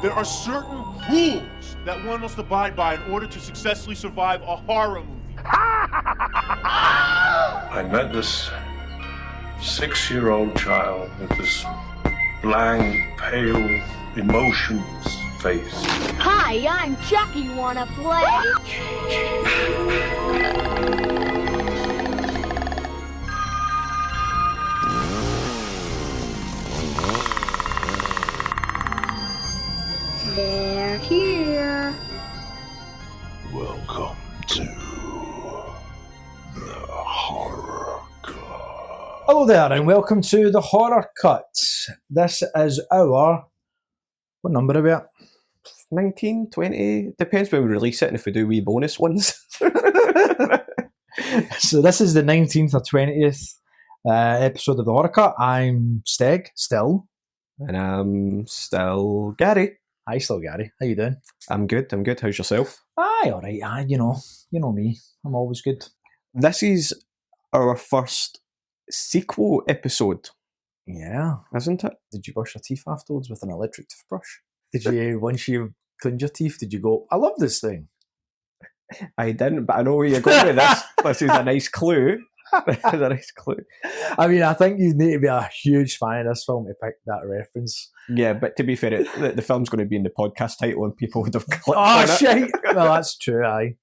There are certain rules that one must abide by in order to successfully survive a horror movie. I met this 6-year-old child with this blank, pale, emotionless face. Hi, I'm Chucky. Wanna play? They're here. Welcome to the Horror Cut. Hello there, and welcome to the Horror Cut. This is our... What number are we at? 19, 20, depends when we release it and if we do wee bonus ones. So this is the 19th or 20th episode of the Horror Cut. I'm Steg, still. And I'm still Gary. Hi, still Gary. How you doing? I'm good. How's yourself? Aye, alright. Aye, you know me. I'm always good. This is our first sequel episode, Yeah. isn't it? Did you brush your teeth afterwards with an electric toothbrush? Did you, once you cleaned your teeth, did you go, I love this thing? I didn't, but I know where you're going with this. This is a nice clue. It's a nice clue. I mean, I think you need to be a huge fan of this film to pick that reference. Yeah, but to be fair, the film's going to be in the podcast title and people would have clicked Oh, on it. shit. Well, that's true, aye.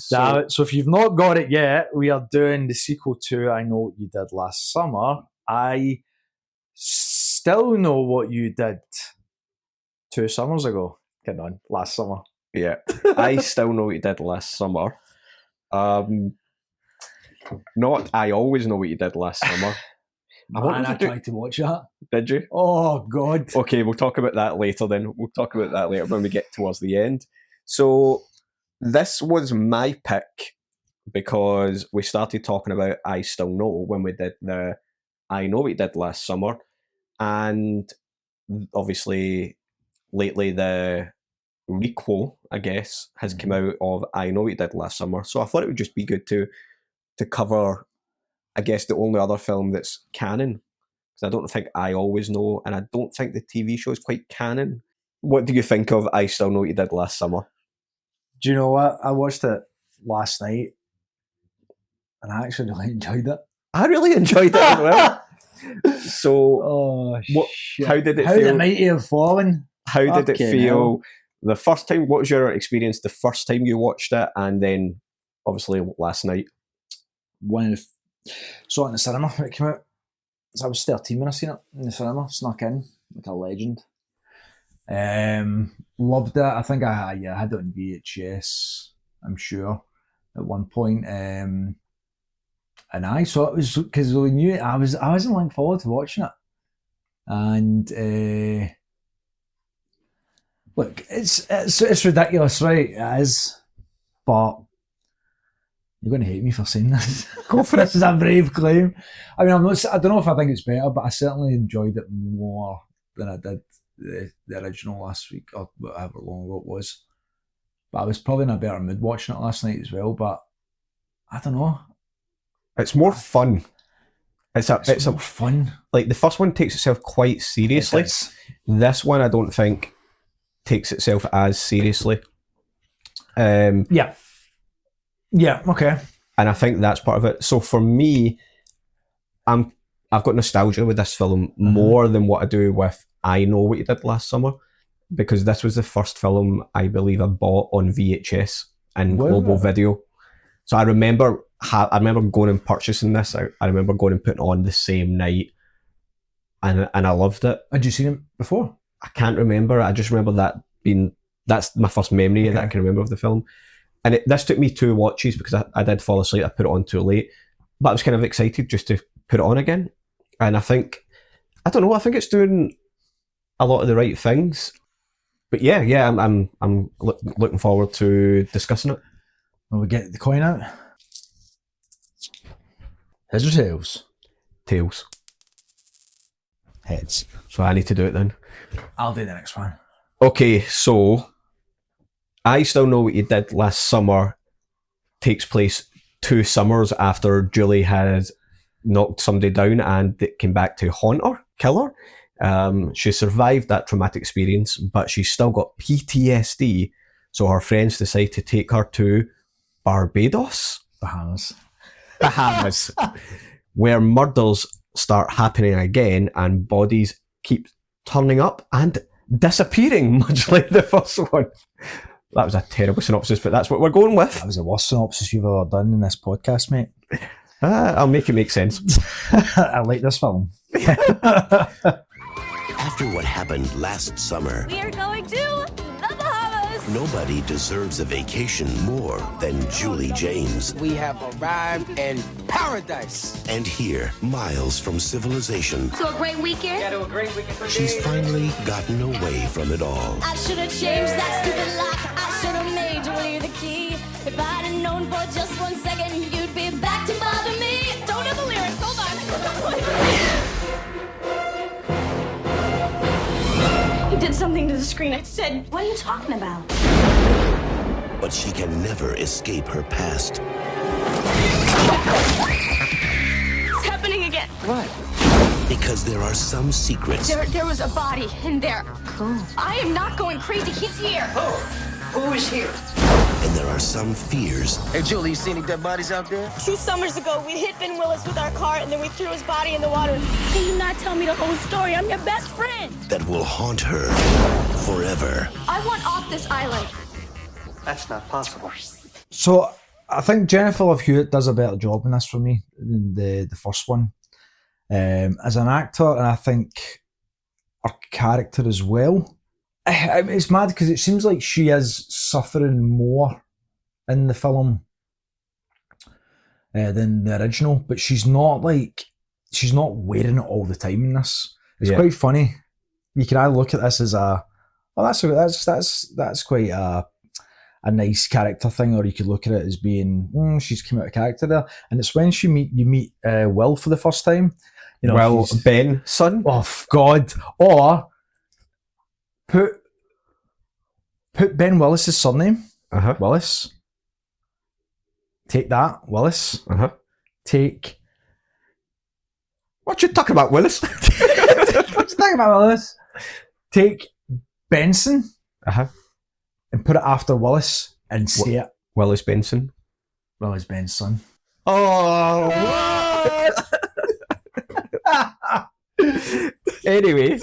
Damn it. So if you've not got it yet, we are doing the sequel to I Know What You Did Last Summer. I still know what you did 2 summers ago. Get on, last summer. Yeah, I still know what you did last summer. Not I always know what you did last summer. I tried to watch that. Did you? Oh, God. Okay, we'll talk about that later then. We'll talk about that later when we get towards the end. So this was my pick because we started talking about I Still Know when we did the I Know What You Did Last Summer. And obviously lately the requel, I guess, has come out of I Know What You Did Last Summer. So I thought it would just be good to cover, I guess, the only other film that's canon. Because I don't think I Always Know, and I don't think the TV show is quite canon. What do you think of I Still Know What You Did Last Summer? Do you know what? I watched it last night and I actually really enjoyed it. I really enjoyed it as well. So, Oh, shit. how did it How feel? the mighty have fallen. How did it Fucking feel hell. the first time? What was your experience the first time you watched it, and then obviously last night? Saw it in the cinema when it came out. So I was 13 when I seen it in the cinema. Snuck in like a legend. Loved it. I think I had it on VHS. I'm sure at one point. And I saw it was because we knew I wasn't looking forward to watching it. And look, it's ridiculous, right? It is, but you're going to hate me for saying this. Go for This is a brave claim. I mean, I don't know if I think it's better, but I certainly enjoyed it more than I did the original last week, or however long ago it was. But I was probably in a better mood watching it last night as well, but I don't know. It's more fun. It's more fun. like the first one takes itself quite seriously. It is. This one I don't think takes itself as seriously. Yeah, okay. And I think that's part of it. So for me, I've got nostalgia with this film more than what I do with I Know What You Did Last Summer, because this was the first film I believe I bought on VHS and Global Video. So I remember going and purchasing this. I remember going and putting it on the same night, and I loved it. Had you seen it before? I can't remember. I just remember that's my first memory that I can remember of the film. And this took me 2 watches because I did fall asleep. I put it on too late, but I was kind of excited just to put it on again. And I think it's doing a lot of the right things. But yeah, I'm looking forward to discussing it. Will we get the coin out? Heads or tails? Tails. Heads. So I need to do it then. I'll do the next one. Okay, so I Still Know What You Did Last Summer takes place 2 summers after Julie had knocked somebody down and it came back to haunt her, kill her. She survived that traumatic experience, but she's still got PTSD. So her friends decide to take her to Barbados, Bahamas. where murders start happening again and bodies keep turning up and disappearing, much like the first one. That was a terrible synopsis, but that's what we're going with. That was the worst synopsis you've ever done in this podcast, mate. I'll make it make sense. I like this film. After what happened last summer, We are going to the Bahamas. nobody deserves a vacation more than Julie James. We have arrived in paradise. And here, miles from civilization, So a great weekend. she's finally gotten away from it all. I should have changed that stupid lock. I should have made Julie the key. If I'd have known for just 1 second, you'd be back to bother me. Don't know the lyrics. Hold on. He did something to the screen. I said, "What are you talking about?" But she can never escape her past. It's happening again. Because there are some secrets There was a body in there. Cool. I am not going crazy. He's here. Who is here? and there are some fears Hey, Julie, you see any dead bodies out there? 2 summers ago, we hit Ben Willis with our car, and then we threw his body in the water. Can you not tell me the whole story? I'm your best friend. that will haunt her forever. I want off this island. That's not possible. So I think Jennifer Love Hewitt does a better job in this for me than the first one. As an actor, and I think her character as well. It's mad because it seems like she is suffering more in the film than the original, but she's not wearing it all the time in this. It's quite funny. You can either look at this as that's quite a nice character thing, or you could look at it as being she's come out of character there. And it's when you meet Will for the first time. You know, Well, Ben, son. oh God, or put Ben Willis's surname, Uh-huh. Willis. Take that, Willis. Uh-huh. Take. What you talking about, Willis? What you talking about, Willis? Take Benson Uh-huh. and put it after Willis and say it. Willis Benson. Willis Benson. Oh, what? Anyway,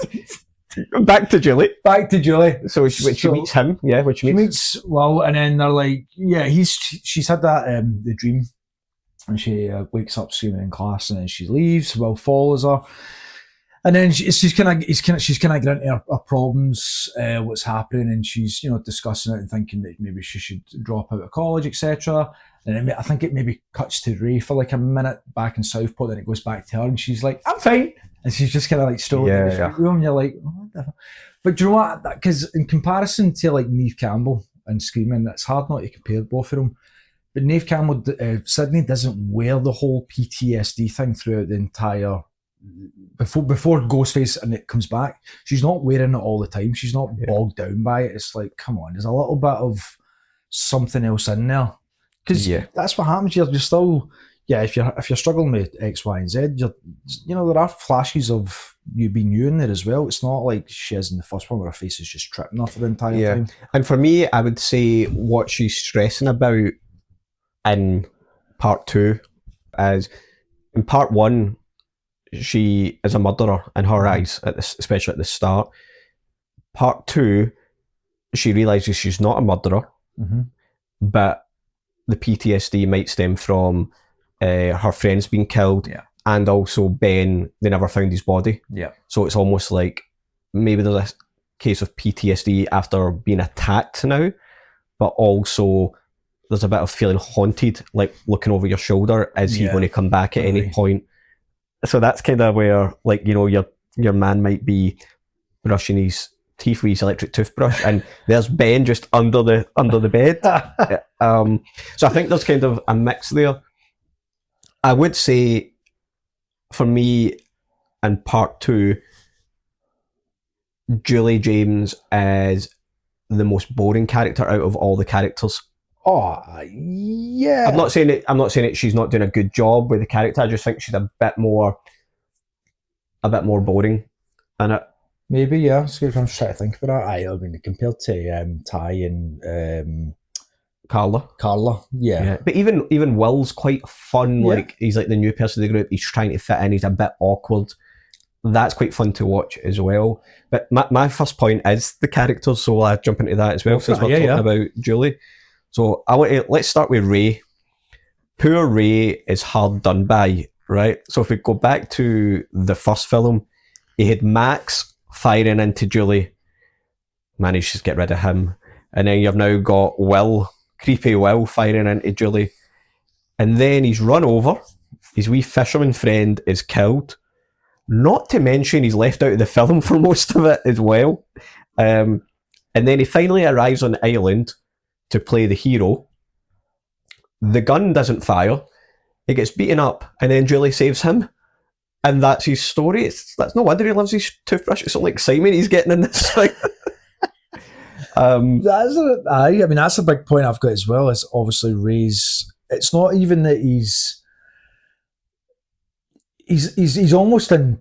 back to Julie. Back to Julie. So she meets him, yeah, when She meets Will, and then they're like, yeah, she's had that the dream, and she wakes up screaming in class, and then she leaves. Will follows her, and then she's kind of getting into her problems, what's happening, and she's discussing it and thinking that maybe she should drop out of college, etc. And then I think it maybe cuts to Ray for like a minute back in Southport, then it goes back to her, and she's like, "I'm fine," and she's just kind of like strolling in the street room, and you're like, oh, what the fuck? But do you know what? Because in comparison to like Neve Campbell and Screaming, it's hard not to compare both of them. But Neve Campbell, Sydney doesn't wear the whole PTSD thing throughout the entire. Before Ghostface and it comes back, she's not wearing it all the time. She's not bogged down by it. It's like, come on, there's a little bit of something else in there. Because that's what happens. You're still, if you're struggling with X, Y, and Z, there are flashes of you being you in there as well. It's not like she is in the first one where her face is just tripping her for the entire time. And for me, I would say what she's stressing about in part 2 is, in part 1, she is a murderer in her eyes, especially at the start. Part 2, she realises she's not a murderer, but the PTSD might stem from her friends being killed, and also Ben, they never found his body. So it's almost like maybe there's a case of PTSD after being attacked now, but also there's a bit of feeling haunted, like looking over your shoulder. Is he going to come back at any point? So that's kind of where, like, your man might be brushing his teeth with his electric toothbrush, and there's Ben just under the bed. So I think there's kind of a mix there. I would say, for me, in part 2, Julie James is the most boring character out of all the characters. Oh, yeah. I'm not saying it. She's not doing a good job with the character. I just think she's a bit more boring, and Maybe, yeah. It's good. I'm just trying to think about that. I mean, compared to Ty and Carla. yeah. But even Will's quite fun. Yeah. Like, he's like the new person in the group. He's trying to fit in. He's a bit awkward. That's quite fun to watch as well. But my first point is the characters, so I'll jump into that as well, since we're talking about Julie. So let's start with Ray. Poor Ray is hard done by, right? So if we go back to the first film, he had Max firing into Julie, managed to get rid of him. And then you've now got Will, creepy Will, firing into Julie. And then he's run over, his wee fisherman friend is killed. Not to mention he's left out of the film for most of it as well. And then he finally arrives on the island to play the hero. The gun doesn't fire. He gets beaten up, and then Julie saves him. And that's his story. That's no wonder he loves his toothbrush. It's not like Simon he's getting in this thing. I mean, that's a big point I've got as well. Is obviously Ray's. It's not even that he's almost in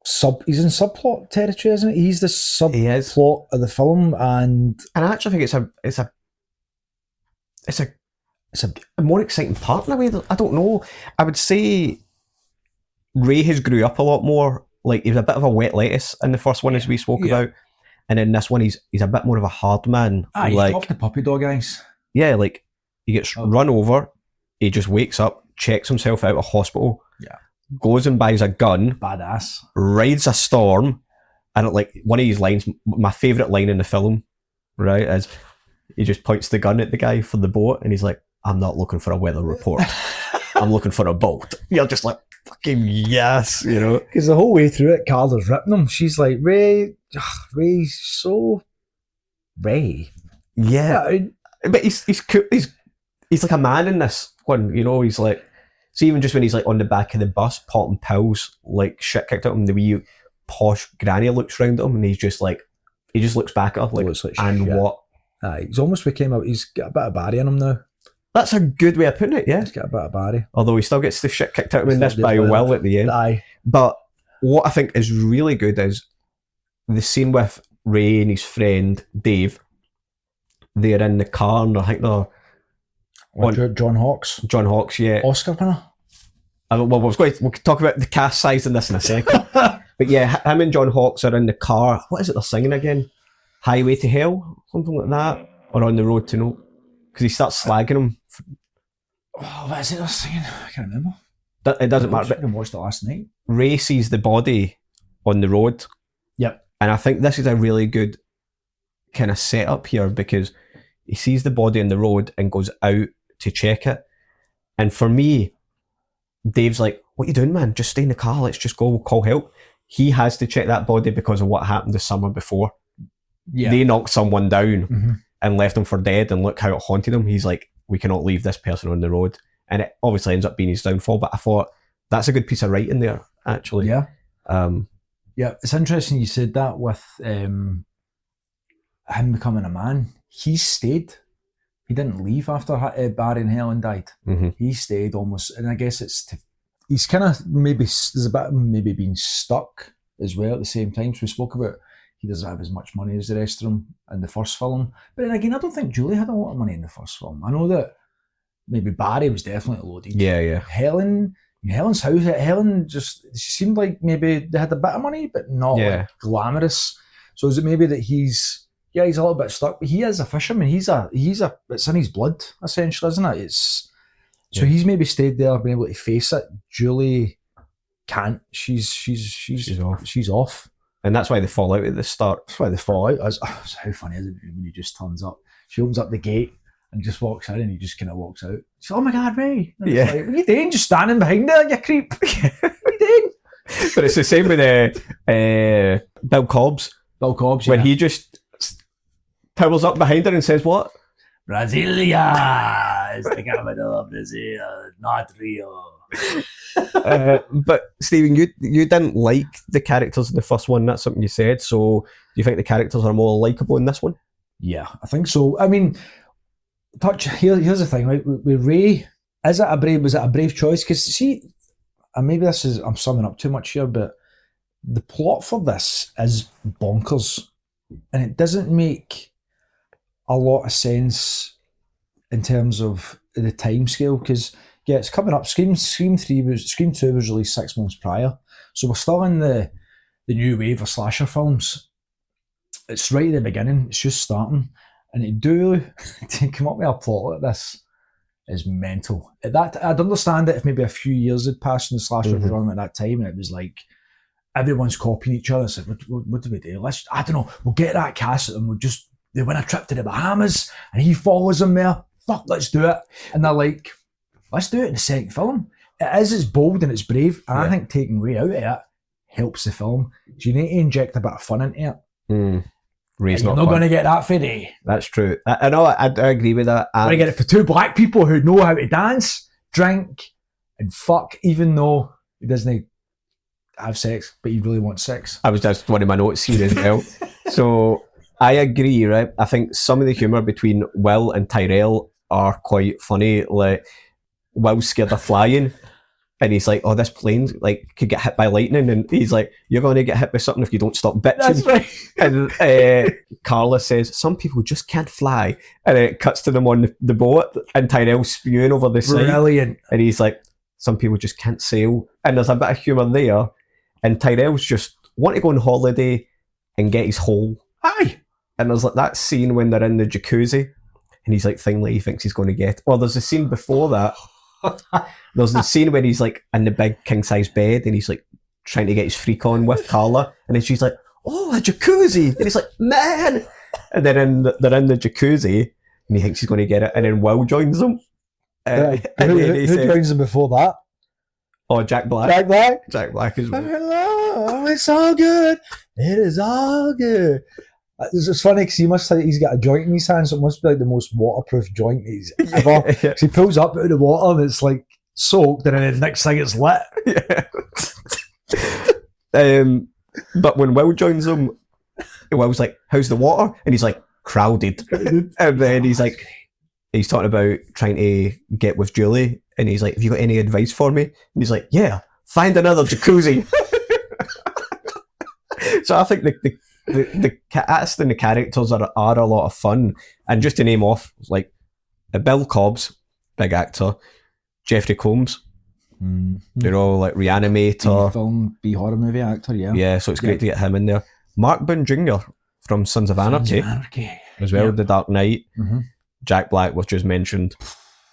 subplot territory, isn't it? He's the subplot of the film, and I actually think it's a more exciting part in a way. I don't know. I would say Ray has grew up a lot more. Like, he was a bit of a wet lettuce in the first one, as we spoke about, and in this one he's a bit more of a hard man. He's off the puppy dog eyes. Yeah, like, he gets run over. He just wakes up, checks himself out of hospital. Yeah. Goes and buys a gun. Badass. Rides a storm. And like, one of his lines, my favourite line in the film, right, is he just points the gun at the guy for the boat and he's like, I'm not looking for a weather report. I'm looking for a boat. You're just like, fucking yes, you know. Because the whole way through it, Carla's ripping him. She's like, Ray's so Ray. Yeah. But he's cool. He's like a man in this one, you know. He's like, see, even just when he's like on the back of the bus popping pills, like shit kicked out of him, the wee posh granny looks round at him and he just looks back at her like, and shit. What? He's almost he's got a bit of Barry in him now. That's a good way of putting it, yeah. He's got a bit of Barry. Although he still gets the shit kicked out of him in this by Will at the end. Aye. But what I think is really good is the scene with Ray and his friend Dave. They're in the car and I think they're John Hawkes. John Hawkes, yeah. Oscar winner. We'll talk about the cast size in this in a second. But yeah, him and John Hawkes are in the car. What is it they're singing again? Highway to Hell? Something like that? Or On the Road to No? Because he starts slagging him. What is it they're singing? I can't remember. It doesn't matter. I watched it last night. Ray sees the body on the road. Yep. And I think this is a really good kind of setup here because he sees the body on the road and goes out to check it. And for me, Dave's like, what are you doing, man? Just stay in the car. Let's just go. We'll call help. He has to check that body because of what happened the summer before. Yeah. They knocked someone down and left him for dead, and look how it haunted him. He's like, we cannot leave this person on the road. And it obviously ends up being his downfall, but I thought that's a good piece of writing there, actually. Yeah. Yeah, it's interesting you said that with him becoming a man. He stayed. He didn't leave after Barry and Helen died. Mm-hmm. He stayed almost, and I guess he's kind of there's a bit of maybe being stuck as well at the same time. So we spoke about he doesn't have as much money as the rest of them in the first film. But then again, I don't think Julie had a lot of money in the first film. I know that maybe Barry was definitely loaded. Yeah. Helen's house, she seemed like maybe they had a bit of money, but not like glamorous. So is it maybe that he's a little bit stuck, but he is a fisherman. It's in his blood, essentially, isn't it? So he's maybe stayed there, been able to face it. Julie can't. She's off. And that's why they fall out at the start. That's why they fall out. How funny is it when he just turns up? She opens up the gate and just walks in, and he just kind of walks out. She's like, oh my God, Ray. And it's like, what are you doing? Just standing behind there, you creep. What are you doing? But it's the same with Bill Cobbs. When he just towels up behind her and says what? Brasilia is the capital of Brazil, not Rio. But Stephen, you didn't like the characters in the first one. That's something you said. So do you think the characters are more likable in this one? Yeah, I think so. I mean, here's the thing, right? With Ray, was it a brave choice? Because see, and maybe I'm summing up too much here, but the plot for this is bonkers, and it doesn't make a lot of sense in terms of the time scale, because yeah, it's coming up. Scream 2 was released 6 months prior, so we're still in the new wave of slasher films. It's right at the beginning. It's just starting, and to come up with a plot like this is mental. I'd understand it if maybe a few years had passed and the slasher was running at that time, and it was like everyone's copying each other. So what do we do? I don't know. We'll get that cast and they win a trip to the Bahamas, and he follows them there. Fuck, let's do it. And they're like, let's do it in the second film. It's bold and it's brave, and I think taking Ray out of it helps the film. So you need to inject a bit of fun into it. Ray's you're not going to get that for Ray. That's true. I know. I agree with that. You're going to get it for two black people who know how to dance, drink, and fuck, even though he doesn't have sex, but he really wants sex. I was just one of my notes here as well. So I agree, right? I think some of the humour between Will and Tyrell are quite funny. Like, Will's scared of flying, and he's like, "Oh, this plane could get hit by lightning," and he's like, "You're going to get hit by something if you don't stop bitching." That's right. And Carla says, "Some people just can't fly," and then it cuts to them on the boat, and Tyrell's spewing over the side. Brilliant. And he's like, "Some people just can't sail," and there's a bit of humour there. And Tyrell's just want to go on holiday and get his hole. Aye. And there's like that scene when they're in the jacuzzi, and he's like, finally, he thinks he's going to get. Or there's a scene before that. There's the scene where he's like in the big king size bed, and he's like trying to get his freak on with Carla, and then she's like, "Oh, a jacuzzi!" And he's like, "Man!" And then they're in the jacuzzi, and he thinks he's going to get it, and then Will joins them. Who joins him before that? Oh, Jack Black. Jack Black as well. Hello, it's all good. It is all good. It's funny because he's got a joint in his hand, so it must be like the most waterproof joint he's ever. Yeah. So he pulls up out of the water and it's like soaked, and then the next thing it's lit. Yeah. But when Will joins him, Will's like, "How's the water?" And he's like, "Crowded." And then he's talking about trying to get with Julie, and he's like, "Have you got any advice for me?" And he's like, "Yeah, find another jacuzzi." So I think the cast and the characters are a lot of fun. And just to name off, like Bill Cobbs, big actor, Jeffrey Combs, like Reanimator, film, B horror movie actor, yeah. So it's great to get him in there. Mark Boone Jr. from Sons of Anarchy, as well, The Dark Knight. Jack Black was just mentioned.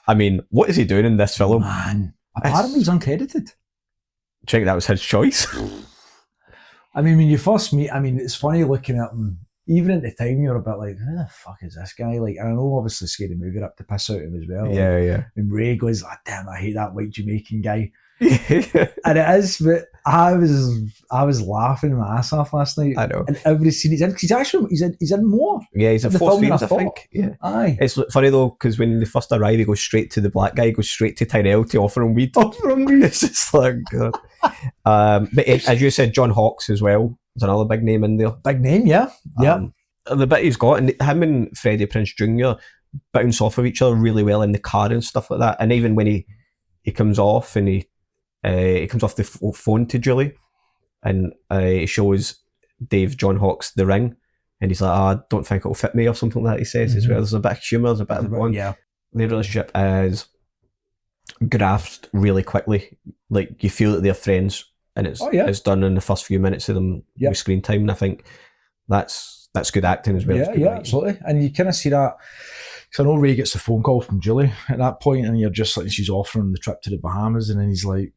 I mean, what is he doing in this film? Man, apparently he's uncredited. Check, that was his choice. I mean, when you first meet, it's funny looking at him. Even at the time, you're a bit like, "Who the fuck is this guy?" Like, and I know obviously Scary Movie ripped the piss out of him as well. Yeah. And Ray goes, "Damn, I hate that white Jamaican guy." And it is, but I was laughing my ass off last night. I know. And every scene he's in, he's in more. Yeah, he's in the four film scenes, than I I think. Yeah. Aye. It's funny though, because when they first arrive, he goes straight to the black guy, goes straight to Tyrell to offer him weed. It's just like, God. But as you said, John Hawkes as well. There's another big name in there. Big name, yeah. The bit he's got, and him and Freddie Prinze Jr. bounce off of each other really well in the car and stuff like that. And even when he comes off and he comes off the phone to Julie, and he shows Dave John Hawkes the ring, and he's like, "I don't think it'll fit me," or something like that he says as well. There's a bit of humour, there's a bit of bond. Yeah. Their relationship is grasped really quickly. Like, you feel that they're friends, and it's done in the first few minutes of them with screen time, and I think that's good acting as well. Yeah, absolutely. And you kind of see that, because I know Ray gets the phone call from Julie at that point, and you're just like, she's offering the trip to the Bahamas, and then he's like,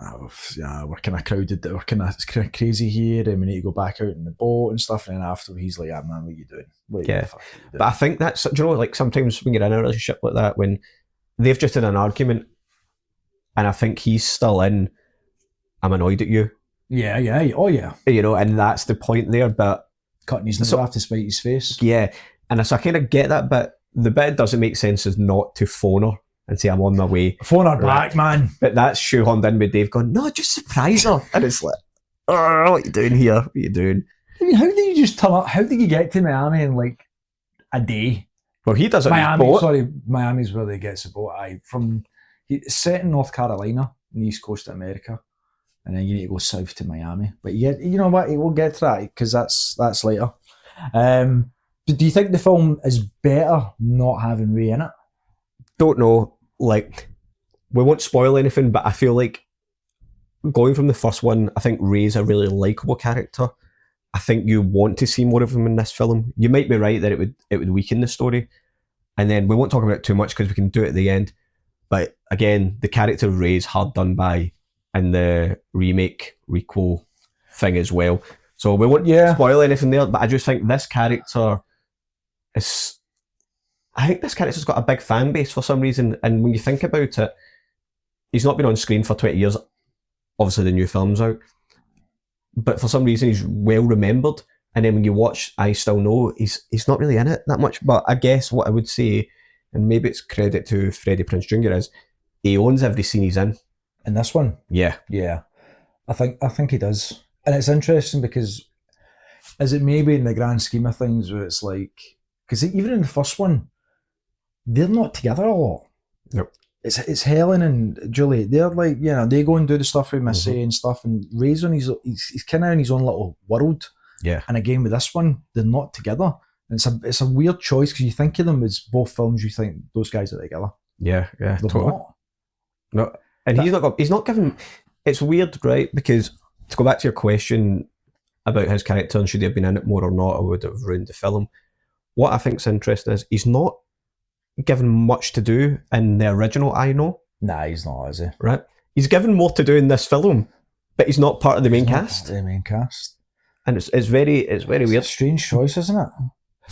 we're kind of crowded, it's kind of crazy here, and we need to go back out in the boat and stuff. And then after, he's like, "Man, what are you doing?" But I think that's, like, sometimes when you're in a relationship like that, when they've just had an argument, and I think he's still in, "I'm annoyed at you." Yeah, oh yeah. And that's the point there, but cutting his nose off to spite his face. Yeah, and so I kind of get that, but the bit that doesn't make sense is not to phone her and say, "I'm on my way." Phone her back, man. But that's shoehorned in with Dave going, "No, just surprise her." And it's like, "Oh, what are you doing here? What are you doing?" I mean, how did you just turn up? How did you get to Miami in like a day? Well, he does it on his boat. Miami's where they get the boat. It's set in North Carolina, on the east coast of America. and then you need to go south to Miami. But you know what? We'll get to that because that's later. Do you think the film is better not having Ray in it? Don't know. Like, we won't spoil anything, but I feel like going from the first one, I think Ray's a really likable character. I think you want to see more of him in this film. You might be right that it would weaken the story, and then we won't talk about it too much because we can do it at the end. But again, the character of Ray's hard done by in the requel thing as well. So we won't spoil anything there. But I just think this character is. I think this character's got a big fan base for some reason, and when you think about it, he's not been on screen for 20 years. Obviously, the new film's out, but for some reason, he's well remembered. And then when you watch I Still Know, he's not really in it that much. But I guess what I would say, and maybe it's credit to Freddie Prinze Jr., is he owns every scene he's in. In this one? Yeah. I think he does. And it's interesting because is it maybe in the grand scheme of things where it's like, because even in the first one, they're not together a lot. Nope. It's Helen and Julie. They're like, they go and do the stuff with Missy and stuff, and Ray's on he's kind of in his own little world. Yeah. And again with this one, they're not together. And it's a weird choice because you think of them as both films. You think those guys are together. Yeah, They're totally. not. No, and he's not given. It's weird, right? Because to go back to your question about his character and should he have been in it more or not, or would it have ruined the film? What I think's interesting is he's not given much to do in the original I Know. Nah, he's not, is he? Right? He's given more to do in this film, but he's not part of the main cast. The main cast. And it's very weird. A strange choice, isn't it?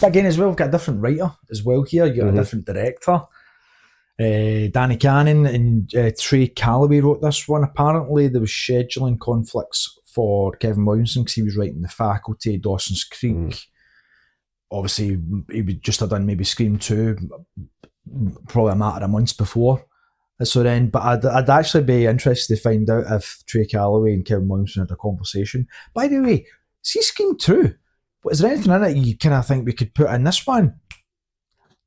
But again, as well, we've got a different writer as well here. You've got a different director. Danny Cannon and Trey Calloway wrote this one. Apparently, there was scheduling conflicts for Kevin Williamson because he was writing The Faculty, Dawson's Creek. Obviously, he would just have done maybe Scream 2, probably a matter of months before. So then, but I'd actually be interested to find out if Trey Calloway and Kevin Williamson had a conversation. By the way, see Scream 2, is there anything in it you kind of think we could put in this one?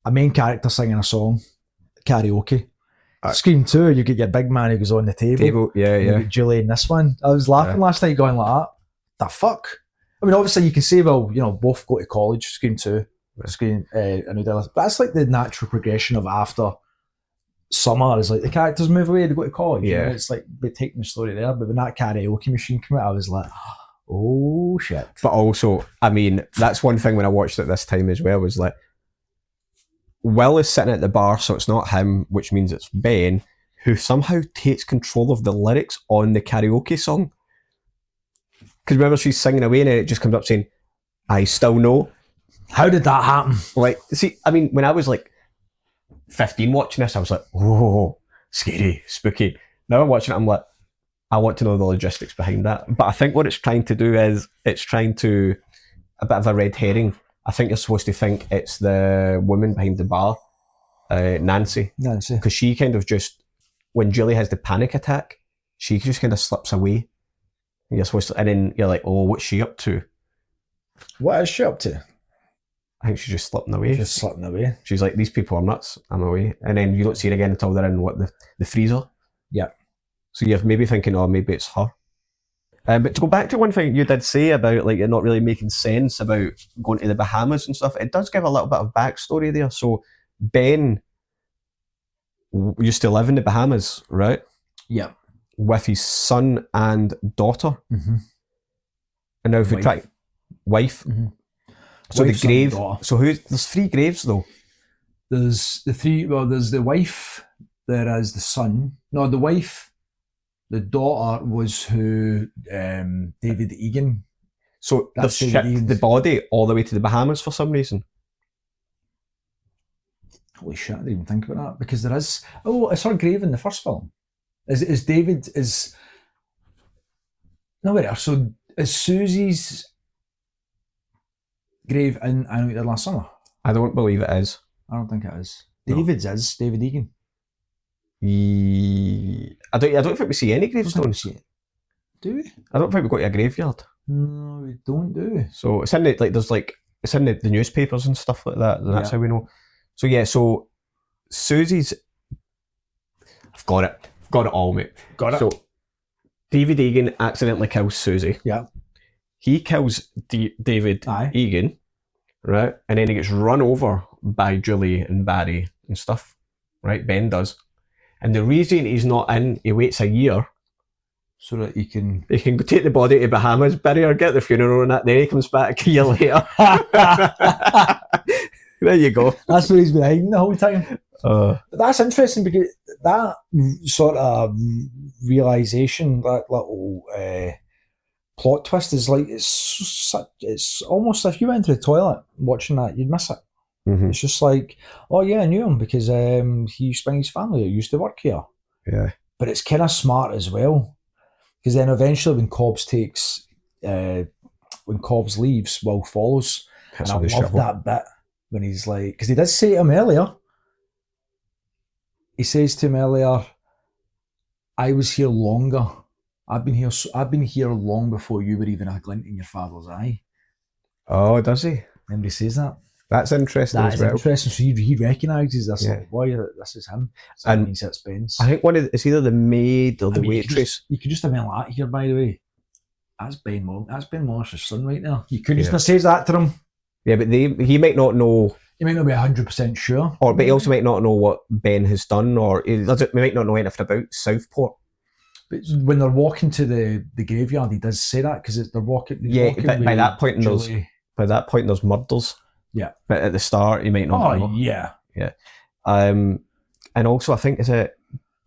A main character singing a song, karaoke. Scream 2, you get your big man who goes on the table. Yeah. You get Julie in this one. I was laughing last night going like that. The fuck? I mean, obviously you can say, well, both go to college, Scream 2, Scream, but that's like the natural progression of after summer is like the characters move away, they go to college. Yeah. It's like they're taking the story there. But when that karaoke machine came out, I was like, oh shit. But also, I mean, that's one thing when I watched it this time as well, was like, Will is sitting at the bar, so it's not him, which means it's Ben, who somehow takes control of the lyrics on the karaoke song. Because remember, she's singing away and it just comes up saying, I still know. How did that happen? Like, see, I mean, when I was like 15 watching this, I was like, whoa, scary, spooky. Now I'm watching it, I'm like, I want to know the logistics behind that. But I think what it's trying to do is, it's trying to, a bit of a red herring. I think you're supposed to think it's the woman behind the bar, Nancy. Because she kind of just, when Julie has the panic attack, she just kind of slips away. And you're supposed to, and then you're like, oh, what's she up to? What is she up to? I think she's just slipping away. Just slipping away. She's like, these people are nuts, I'm away. And then you don't see her again until they're in the freezer. Yeah. So you're maybe thinking, oh, maybe it's her. But to go back to one thing you did say about like it not really making sense about going to the Bahamas and stuff, it does give a little bit of backstory there. So Ben used to live in the Bahamas, right? Yeah. With his son and daughter. Mm-hmm. And now if we try wife. Mm-hmm. So Wife, the grave. son, So there's 3 graves though. There's the 3. Well, there's the wife. There is the son. No, the wife. The daughter was who David Egan. So they've shipped the body all the way to the Bahamas for some reason. Holy shit! I didn't even think about that because there is. Oh, it's her grave in the first film. Is David is. No, wait. So is Susie's grave in I Know You Did Last Summer? I don't believe it is. I don't think it is. David's is David Egan. I don't think we see any gravestones. Do we? I don't think we go to a graveyard. No, we don't do. So it's in the it's in the newspapers and stuff like that. And that's how we know. So yeah, so Susie's. I've got it all, mate. Got it. So David Egan accidentally kills Susie. Yeah. He kills David Aye. Egan, right? And then he gets run over by Julie and Barry and stuff, right? Ben does. And the reason he's not in, he waits a year so that he can take the body to Bahamas, bury her, get the funeral and that, then he comes back a year later. There you go. That's what he's been hiding the whole time. But that's interesting because that sort of realization, that little plot twist is like, it's almost if you went to the toilet watching that, you'd miss it. Mm-hmm. It's just like, oh yeah, I knew him because he spent his family used to work here. Yeah. But it's kind of smart as well. Because then eventually when Cobbs leaves, Will follows. That's and I on the love shovel. that bit when he's like, because he did say to him earlier, he says to him earlier, I was here longer. I've been here long before you were even a glint in your father's eye. Oh, does he? Remember he says that? That's interesting That as is well. interesting. So he recognises this Yeah. little boy, this is him. So And that means it's Ben's. I think it's either the maid or the waitress. You could just have been like that here, by the way. That's Ben Morris's son right there. You could just have said that to him. Yeah, but he might not know, He might not be 100% sure. but he also might not know what Ben has done, or he might not know anything about Southport. But when they're walking to the graveyard, he does say that because they're walking. But by that point, there's murders. Yeah. But at the start, he might not know. Oh yeah. Yeah. And also, I think, is it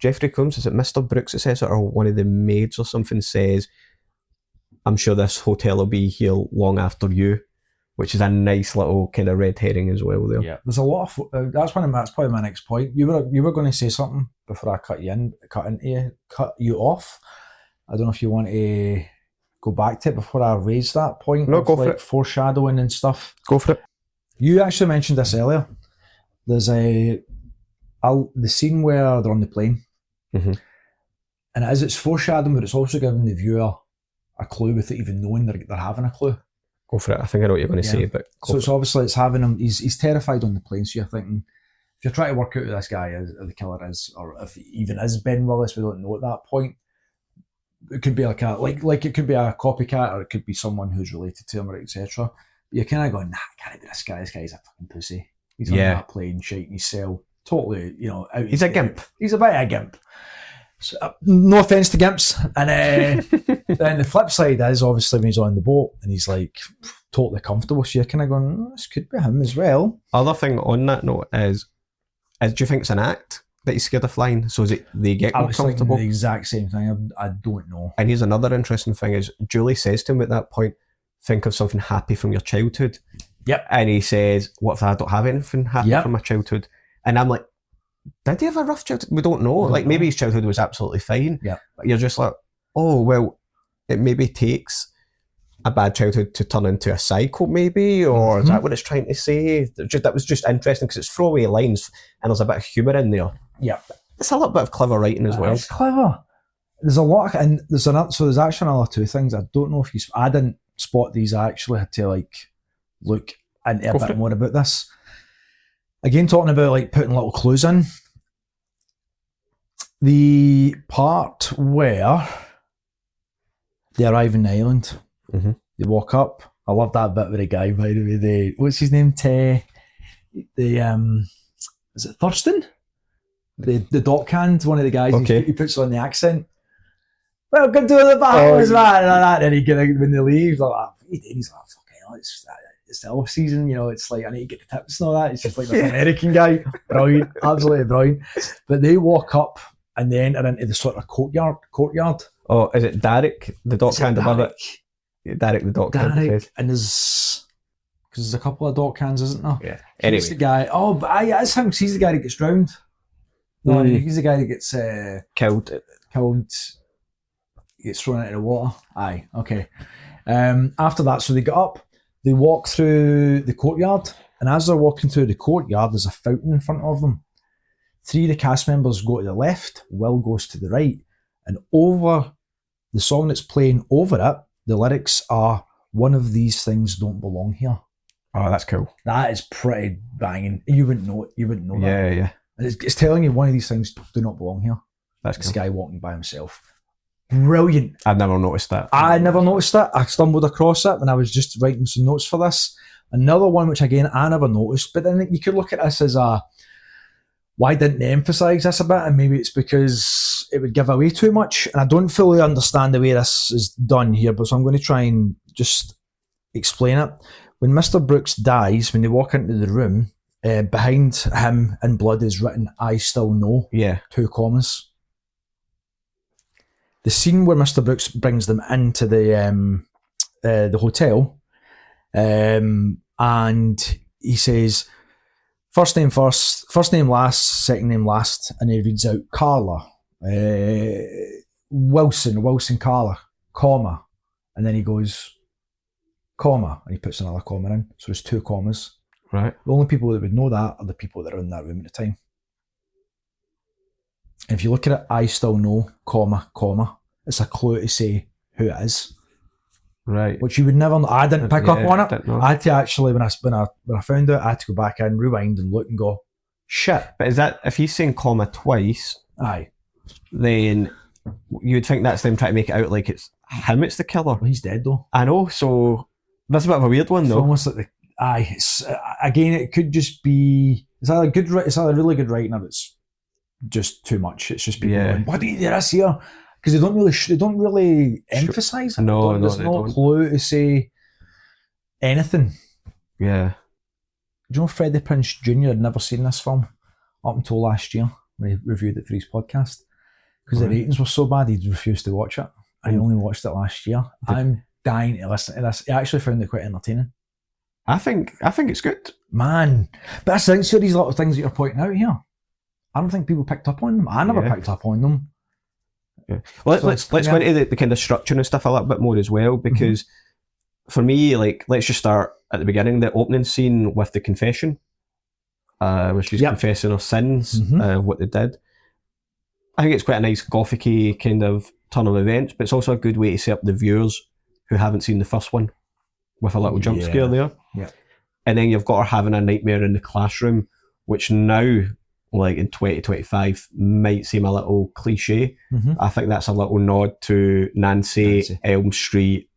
Jeffrey Combs? Is it Mr. Brooks that says it, or one of the maids or something says, I'm sure this hotel will be here long after you, which is a nice little kind of red herring as well there. Yeah. There's a lot of that's probably my next point. You were going to say something before I cut you off. I don't know if you want to go back to it before I raise that point. No, go for it. Foreshadowing and stuff. Go for it. You actually mentioned this earlier. There's the scene where they're on the plane, mm-hmm. and it's foreshadowing, but it's also giving the viewer a clue without even knowing they're having a clue. Go for it. I think I know what you're going to say, but so it's obviously it's having him. He's terrified on the plane. So you're thinking, if you're trying to work out who this guy is, or the killer is, or if he even is Ben Willis, we don't know at that point. It could be like it could be a copycat, or it could be someone who's related to him, or etc. You're kind of going, nah, it can't be this guy. This guy's a fucking pussy. He's on that plane, shaking his cell. Totally, out. He's a gimp. He's a bit of a gimp. So, no offense to gimps. And then the flip side is obviously when he's on the boat and he's like totally comfortable. So you're kind of going, this could be him as well. Other thing on that note is do you think it's an act that he's scared of flying? So is it they get more comfortable? The exact same thing. I don't know. And here's another interesting thing is Julie says to him at that point, think of something happy from your childhood. Yep. And he says, what if I don't have anything happy from my childhood? And I'm like, did he have a rough childhood? We don't know. Maybe his childhood was absolutely fine. Yeah. But you're just like, oh, well, it maybe takes a bad childhood to turn into a psycho, maybe, or is that what it's trying to say? That was just interesting because it's throwaway lines and there's a bit of humour in there. Yeah. It's a little bit of clever writing as well. It's clever. There's a lot, and there's actually another two things. I don't know if I didn't spot these. I actually had to look into a bit more about this. Again, talking about putting little clues in. The part where they arrive in the island, they walk up. I love that bit with the guy, by the way. What's his name? Is it Thurston? The dockhand, one of the guys. Okay. He puts on the accent. Welcome to the Bahamas, man. And he when they leave, he's like, fucking hell, it's the off season, it's like I need to get the tips and all that. It's just like an American guy. Brilliant, absolutely brilliant. But they walk up and they enter into the sort of courtyard. Oh, is it Derek, the dockhand above it? Yeah, Derek, the dockhand. And there's a couple of dockhands, isn't there? Yeah. Anyway. He's the guy. Oh, but it's him. He's the guy that gets drowned. No, he's the guy that gets killed. He gets thrown into the water. Aye, okay. After that, so they get up. They walk through the courtyard, and as they're walking through the courtyard, there's a fountain in front of them. 3 of the cast members go to the left, Will goes to the right, and over the song that's playing over it, the lyrics are, "One of these things don't belong here." Oh, that's cool. That is pretty banging. You wouldn't know that. Yeah. And it's telling you one of these things do not belong here. That's this cool. guy walking by himself. Brilliant. I've never noticed that. I never noticed it. I stumbled across it when I was just writing some notes for this. Another one which again I never noticed, but then you could look at this as a why didn't they emphasise this a bit? And maybe it's because it would give away too much. And I don't fully understand the way this is done here, but so I'm going to try and just explain it. When Mr. Brooks dies, when they walk into the room, behind him in blood is written, "I still know," 2 commas. The scene where Mr. Brooks brings them into the hotel, and he says, first name last, second name last, and he reads out Carla, Wilson Carla, comma, and then he goes, comma, and he puts another comma in, so there's 2 commas. Right. The only people that would know that are the people that are in that room at the time. If you look at it, I still know, comma, it's a clue to say who it is. Right. Which you would never know. I didn't pick up on it. I had to actually, when I found out, I had to go back in, rewind and look and go, shit. But is that, if he's saying comma twice, aye, then you would think that's them trying to make it out like it's him, it's the killer. Well, he's dead though. I know, so that's a bit of a weird one though. It's almost like it's, again, it could just be, it's either really good writing or it's just too much. It's just people going, what do you do this here? Because they don't really emphasise it. No, there's they no don't. clue to say anything. Yeah. Do you know Freddie Prinze Jr. had never seen this film up until last year when he reviewed it for his podcast? Because the ratings were so bad, he refused to watch it. I only watched it last year. I'm dying to listen to this. I actually found it quite entertaining. I think it's good. Man. But that's the thing, so these little things that you're pointing out here, I don't think people picked up on them. I never picked up on them. Yeah. Well, let's go into the kind of structure and stuff a little bit more as well, because for me, like, let's just start at the beginning, the opening scene with the confession, where she's confessing her sins, what they did. I think it's quite a nice gothic-y kind of turn of events, but it's also a good way to set up the viewers who haven't seen the first one with a little jump scare there. Yeah. And then you've got her having a nightmare in the classroom, which now, like in 2025, might seem a little cliche. I think that's a little nod to Nancy, Elm Street.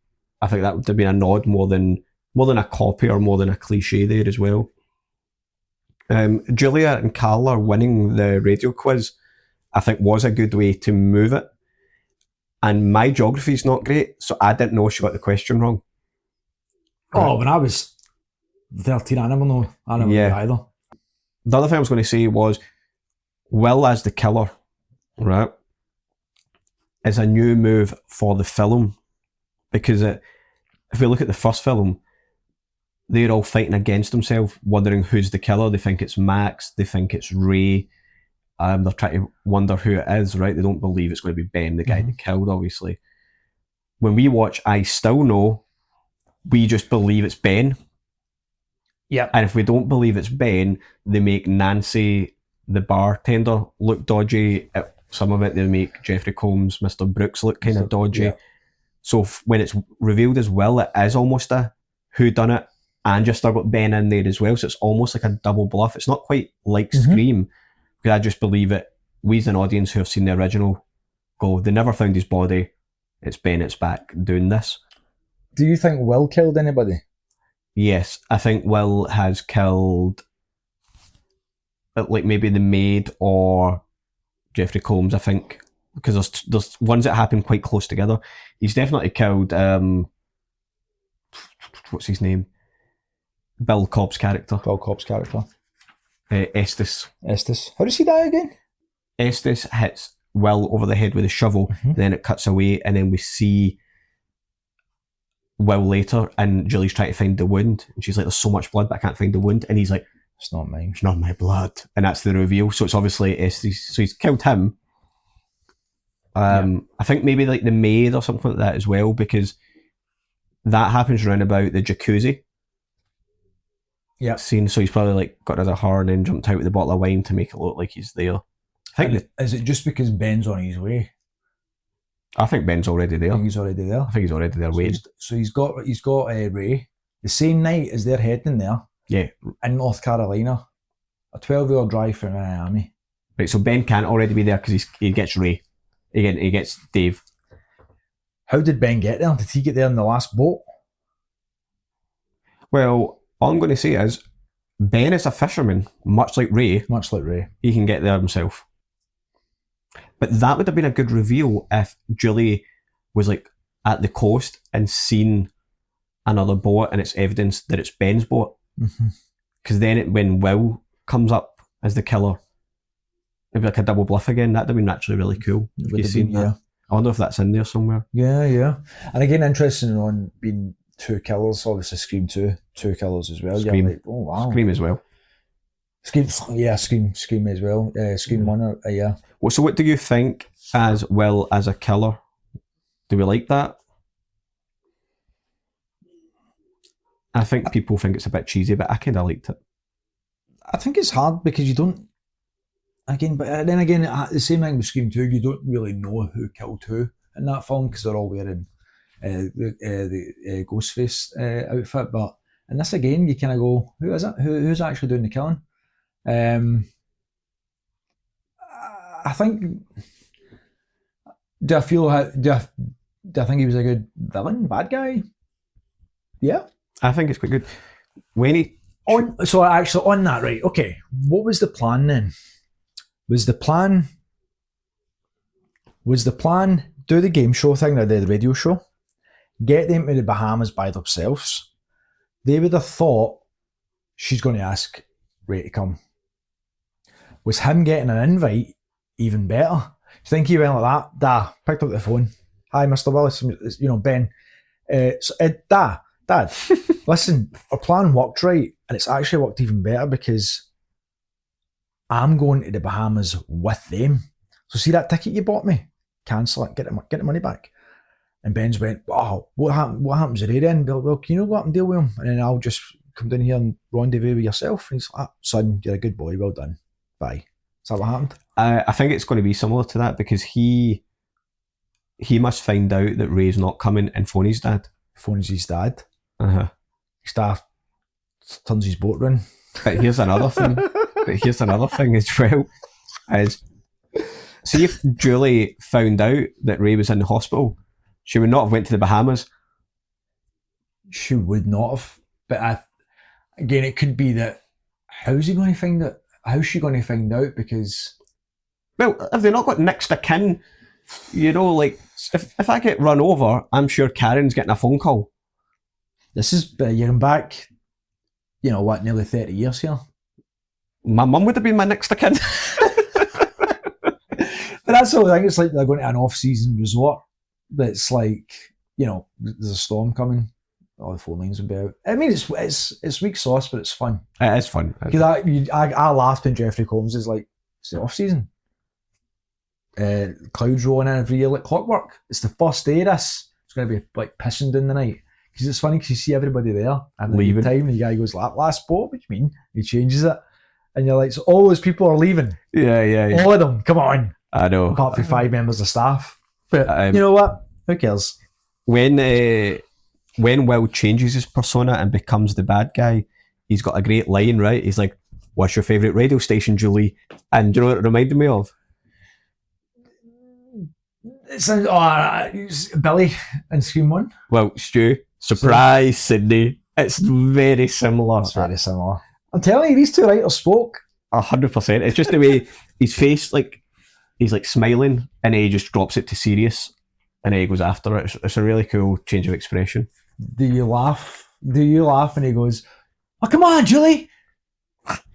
I think that would have been a nod more than a copy or more than a cliche there as well. Julia and Carla winning the radio quiz, I think, was a good way to move it. And my geography is not great, so I didn't know she got the question wrong. Oh, when I was 13, I never knew either. The other thing I was going to say was, Will as the killer, right, is a new move for the film, because if we look at the first film, they're all fighting against themselves, wondering who's the killer. They think it's Max, they think it's Ray. They're trying to wonder who it is, right? They don't believe it's going to be Ben, the guy they killed, obviously. When we watch I Still Know, we just believe it's Ben. Yeah. And if we don't believe it's Ben, they make Nancy, the bartender, look dodgy. Some of it, they make Jeffrey Combs, Mr. Brooks, look kind of dodgy. Yeah. So when it's revealed as Will, it is almost a whodunit, and just still got Ben in there as well. So it's almost like a double bluff. It's not quite like Scream, because I just believe it. We as an audience who have seen the original go, they never found his body. It's Ben, it's back doing this. Do you think Will killed anybody? Yes, I think Will has killed, like, maybe the maid or Jeffrey Combs, I think, because there's ones that happen quite close together. He's definitely killed, what's his name? Bill Cobb's character. Estes. How does he die again? Estes hits Will over the head with a shovel, and then it cuts away, and then we see Will later, and Julie's trying to find the wound, and she's like, there's so much blood, but I can't find the wound, and he's like, it's not mine. It's not my blood. And that's the reveal. So it's obviously Estes. So he's killed him. I think maybe like the maid or something like that as well, because that happens around about the jacuzzi scene. So he's probably like got rid of her and then jumped out with a bottle of wine to make it look like he's there. Is it just because Ben's on his way? I think Ben's already there. I think he's already there waiting. So he's got Ray the same night as they're heading there. Yeah. In North Carolina. A 12-hour drive from Miami. Right, so Ben can't already be there because he gets Ray. He gets Dave. How did Ben get there? Did he get there in the last boat? Well, all I'm going to say is Ben is a fisherman, much like Ray. Much like Ray. He can get there himself. But that would have been a good reveal if Julie was like at the coast and seen another boat and it's evidence that it's Ben's boat. Because then when Will comes up as the killer, it'd be like a double bluff again. That'd have been actually really cool. If you've seen that. I wonder if that's in there somewhere. Yeah. And again, interesting on being 2 killers. Obviously, Scream 2 killers as well. Scream. Like, oh wow. Scream as well. Scream as well. Scream 1, yeah. Well, so what do you think as Will as a killer? Do we like that? I think people think it's a bit cheesy, but I kind of liked it. I think it's hard because you don't. Again, but then again, the same thing with Scream 2, you don't really know who killed who in that film because they're all wearing the Ghostface outfit. But in this again, you kind of go, who is it? Who's actually doing the killing? I think. Do I think he was a good villain, bad guy? Yeah, I think it's quite good. When he on that, right? Okay, what was the plan then? Was the plan do the game show thing or the radio show? Get them to the Bahamas by themselves. They would have thought she's going to ask Ray to come. Was him getting an invite even better? You think he went like that? Picked up the phone. Hi, Mr. Willis. Ben. Dad, listen, our plan worked right, and it's actually worked even better because I'm going to the Bahamas with them. So see that ticket you bought me? Cancel it, get the money back. And Ben's went, oh, what happens to Ray then? Well, can you know what and deal with him? And then I'll just come down here and rendezvous with yourself. And he's like, son, you're a good boy, well done. Bye. Is that what happened? I think it's going to be similar to that because he must find out that Ray's not coming and phone his dad. Phones his dad. His dad turns his boat round. But here's another thing. As well. Is see if Julie found out that Ray was in the hospital, she would not have went to the Bahamas. She would not have. But again, it could be that. How's she going to find out? Because, well, have they not got next of kin? Like if I get run over, I'm sure Karen's getting a phone call. This is you're back. Nearly 30 years here. My mum would have been my next of kin. But that's the whole thing. It's like they're going to an off-season resort. That's like, there's a storm coming. All the phone lines will be out. I mean, it's weak sauce, but it's fun. It is fun. Because I laughed when Jeffrey Combs is like, it's the off-season. Clouds rolling in every year like clockwork. It's the first day of this. It's going to be like pissing down the night. Because it's funny because you see everybody there having a good time, and the guy goes, last boat, what do you mean? He changes it. And you're like, so all those people are leaving. Yeah. All of them, come on. I know. Apart from 5 members of staff. But you know what? Who cares? When Will changes his persona and becomes the bad guy, he's got a great line, right? He's like, what's your favourite radio station, Julie? And do you know what it reminded me of? It sounds, Billy in Scream 1. Well, Stu, surprise, Sydney. It's very similar. It's very similar. I'm telling you, these two writers spoke. 100%. It's just the way his face, like, he's like smiling and he just drops it to serious and then he goes after it. It's a really cool change of expression. Do you laugh? And he goes, oh, come on, Julie.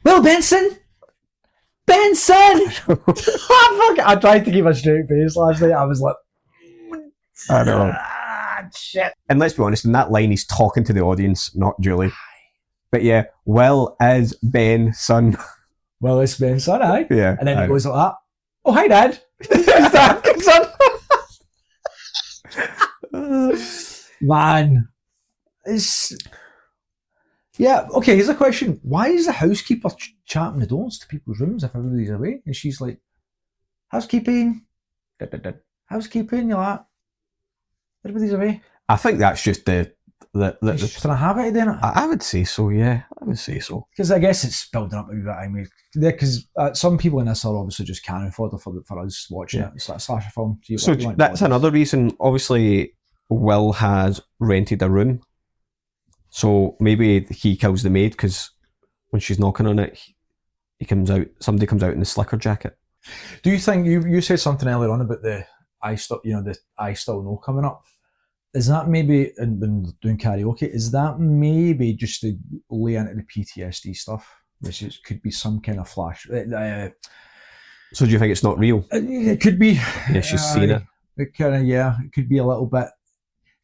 Will Benson. I tried to keep a straight face last night. I was like, I know. Shit. And let's be honest, in that line, he's talking to the audience, not Julie. But yeah, Will is Ben's son. Will is Ben's son, aye? Yeah. And then he goes like that. Oh, hi, Dad. His dad comes on. Man. Yeah, okay, here's a question. Why is the housekeeper chatting the doors to people's rooms if everybody's away? And she's like, housekeeping. Housekeeping, you're like, everybody's away. I think that's just the just a habit then. I would say so, yeah. I would say so. Because I guess it's building up a bit. I mean, because some people in this are obviously just cannon fodder for us watching it. It's like a slasher film. So that's another reason. Obviously, Will has rented a room. So maybe he kills the maid because when she's knocking on it, somebody comes out in the slicker jacket. Do you think you said something earlier on about the I Still Know coming up? Is that maybe, when doing karaoke, is that maybe just to lay into the PTSD stuff, which could be some kind of flash? So do you think it's not real? It could be. Yeah, she's seen it. It kind of, yeah, it could be a little bit.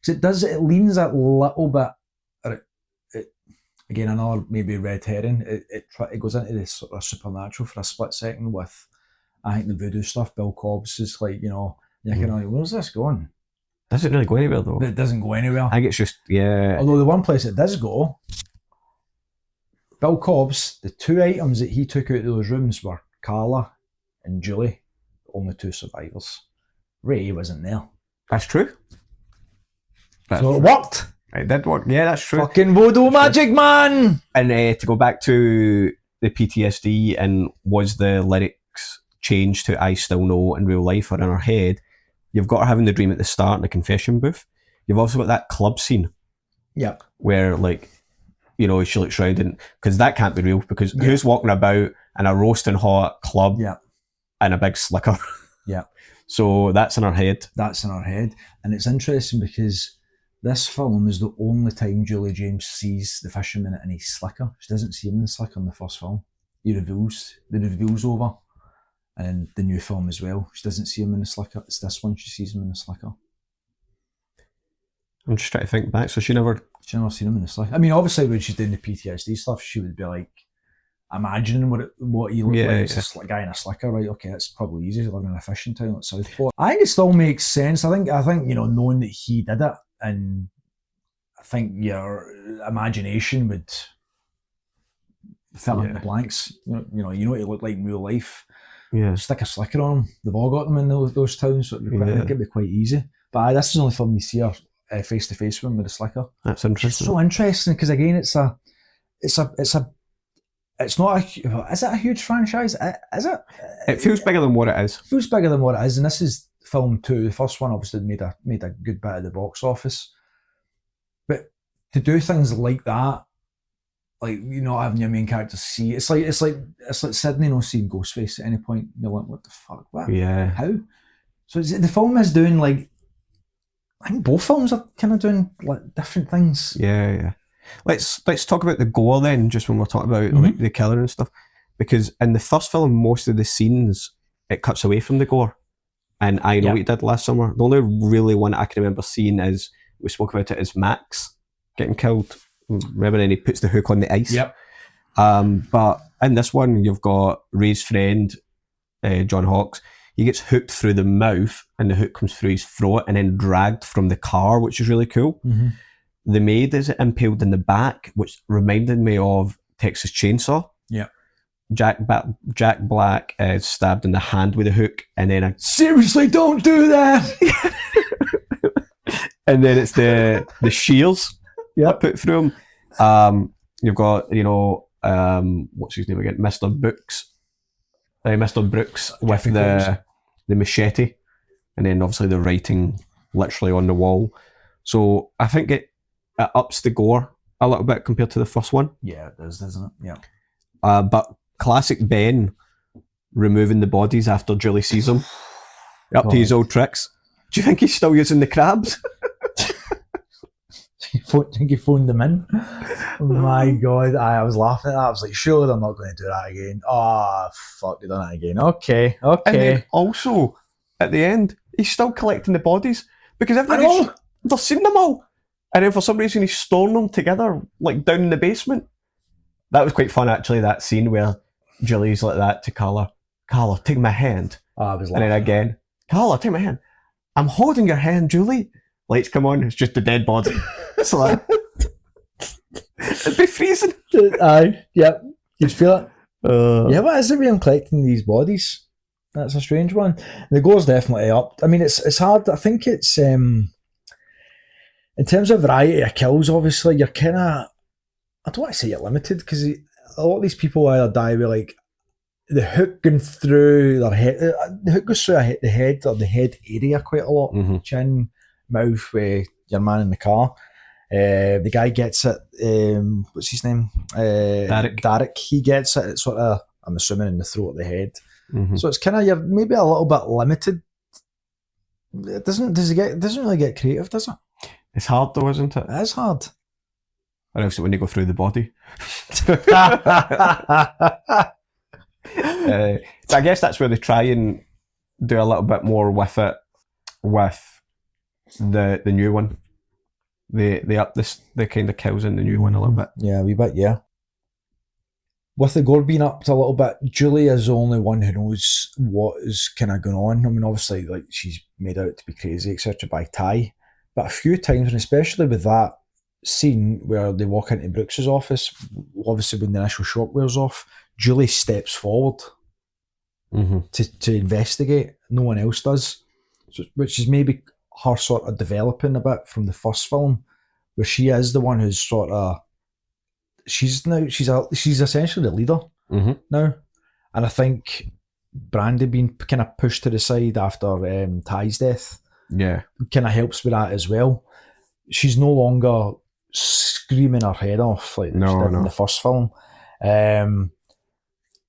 Because it leans a little bit. Again, another maybe red herring. It goes into this sort of supernatural for a split second with, I think, the voodoo stuff. Bill Cobbs is like, you're kind of like, where's this going? Doesn't really go anywhere though. It doesn't go anywhere. I think it's just, yeah. Although the one place it does go, Bill Cobbs, the two items that he took out of those rooms were Carla and Julie, the only two survivors. Ray wasn't there. That's true. So it worked. It did work. Yeah, that's true. Fucking voodoo magic, man! And to go back to the PTSD and was the lyrics changed to I Still Know in real life or in her head, you've got her having the dream at the start in the confession booth. You've also got that club scene. Yeah. Where, like, she looks around and, because that can't be real, because who's walking about in a roasting hot club and a big slicker? Yeah. So that's in her head. That's in her head. And it's interesting because this film is the only time Julie James sees the fisherman in his slicker. She doesn't see him in the slicker in the first film. The reveal's over. And the new film as well. She doesn't see him in the slicker. It's this one she sees him in the slicker. I'm just trying to think back. So she never seen him in the slicker. I mean, obviously when she's doing the PTSD stuff, she would be like imagining what he looked like. It's a guy in a slicker, right? Okay, it's probably easy living in a fishing town like Southport. I think it still makes sense. I think knowing that he did it, and I think your imagination would fill in the blanks. You know what he looked like in real life. Yeah. Stick a slicker on him. They've all got them in those towns, so it'd be quite easy. But this is the only film you see her face to face with a slicker. That's interesting. It's so interesting because again, it's not is it a huge franchise? Is it? It feels bigger than what it is. It feels bigger than what it is, and this is film 2. The first one obviously made a good bit of the box office, but to do things like that, like having your main character see, it's like Sydney not seeing Ghostface at any point. You're like, what the fuck? What? Yeah. How? So the film is doing like, I think both films are kind of doing like different things. Yeah. Let's talk about the gore then, just when we're talking about like the killer and stuff, because in the first film, most of the scenes it cuts away from the gore, and I Know What You Did Last Summer. The only really one I can remember seeing is we spoke about it is Max getting killed. Remember, and he puts the hook on the ice. Yep. But in this one, you've got Ray's friend, John Hawkes. He gets hooked through the mouth, and the hook comes through his throat, and then dragged from the car, which is really cool. Mm-hmm. The maid is impaled in the back, which reminded me of Texas Chainsaw. Yeah. Jack Black is stabbed in the hand with a hook, and then seriously, don't do that. And then it's the shears put through him. You've got what's his name again, Mr. Brooks. Mr. Brooks with the machete, and then obviously the writing literally on the wall. So I think it ups the gore a little bit compared to the first one. Yeah, it does, doesn't it? Yeah. But classic Ben removing the bodies after Julie sees them. Up to his old tricks. Do you think he's still using the crabs? Think he phoned them in? Oh my God, I was laughing at that. I was like, surely they're not going to do that again. Oh, fuck, they've done that again. Okay. And then also, at the end, he's still collecting the bodies because they've seen them all. And then for some reason he's storing them together, like down in the basement. That was quite fun, actually, that scene where Julie's like that to Carla. Carla, take my hand. Oh, I was laughing. And then again, Carla, take my hand. I'm holding your hand, Julie. Lights come on, it's just a dead body. It's like, it'd be freezing. Aye, yep. You'd feel it. Yeah, what is it with him collecting these bodies? That's a strange one. The gore's definitely up. I mean, it's hard. I think it's in terms of variety of kills, obviously, you're kind of, I don't want to say you're limited, because a lot of these people either die with like the hook going through their head. The hook goes through the head or the head area quite a lot. Mm-hmm. Chin, mouth, your man in the car. The guy gets it. What's his name? Derek. He gets it. It's sort of, I'm assuming, in the throat of the head. Mm-hmm. So it's kind of, you're maybe a little bit limited. It doesn't really get creative, does it? It's hard though, isn't it? It is hard. Or else when you go through the body. So I guess that's where they try and do a little bit more with it, with the new one. They up the kind of kills in the new one a little bit. Yeah, a wee bit, yeah. With the gore being upped a little bit, Julie is the only one who knows what is kind of going on. I mean, obviously, like, she's made out to be crazy, etc. by Ty. But a few times, and especially with that scene where they walk into Brooks's office, obviously when the initial shock wears off, Julie steps forward to investigate. No one else does, so, which is maybe her sort of developing a bit from the first film, where she is the one who's sort of she's essentially the leader now, and I think Brandy being kind of pushed to the side after Ty's death, kind of helps with that as well. She's no longer screaming her head off like she did in the first film.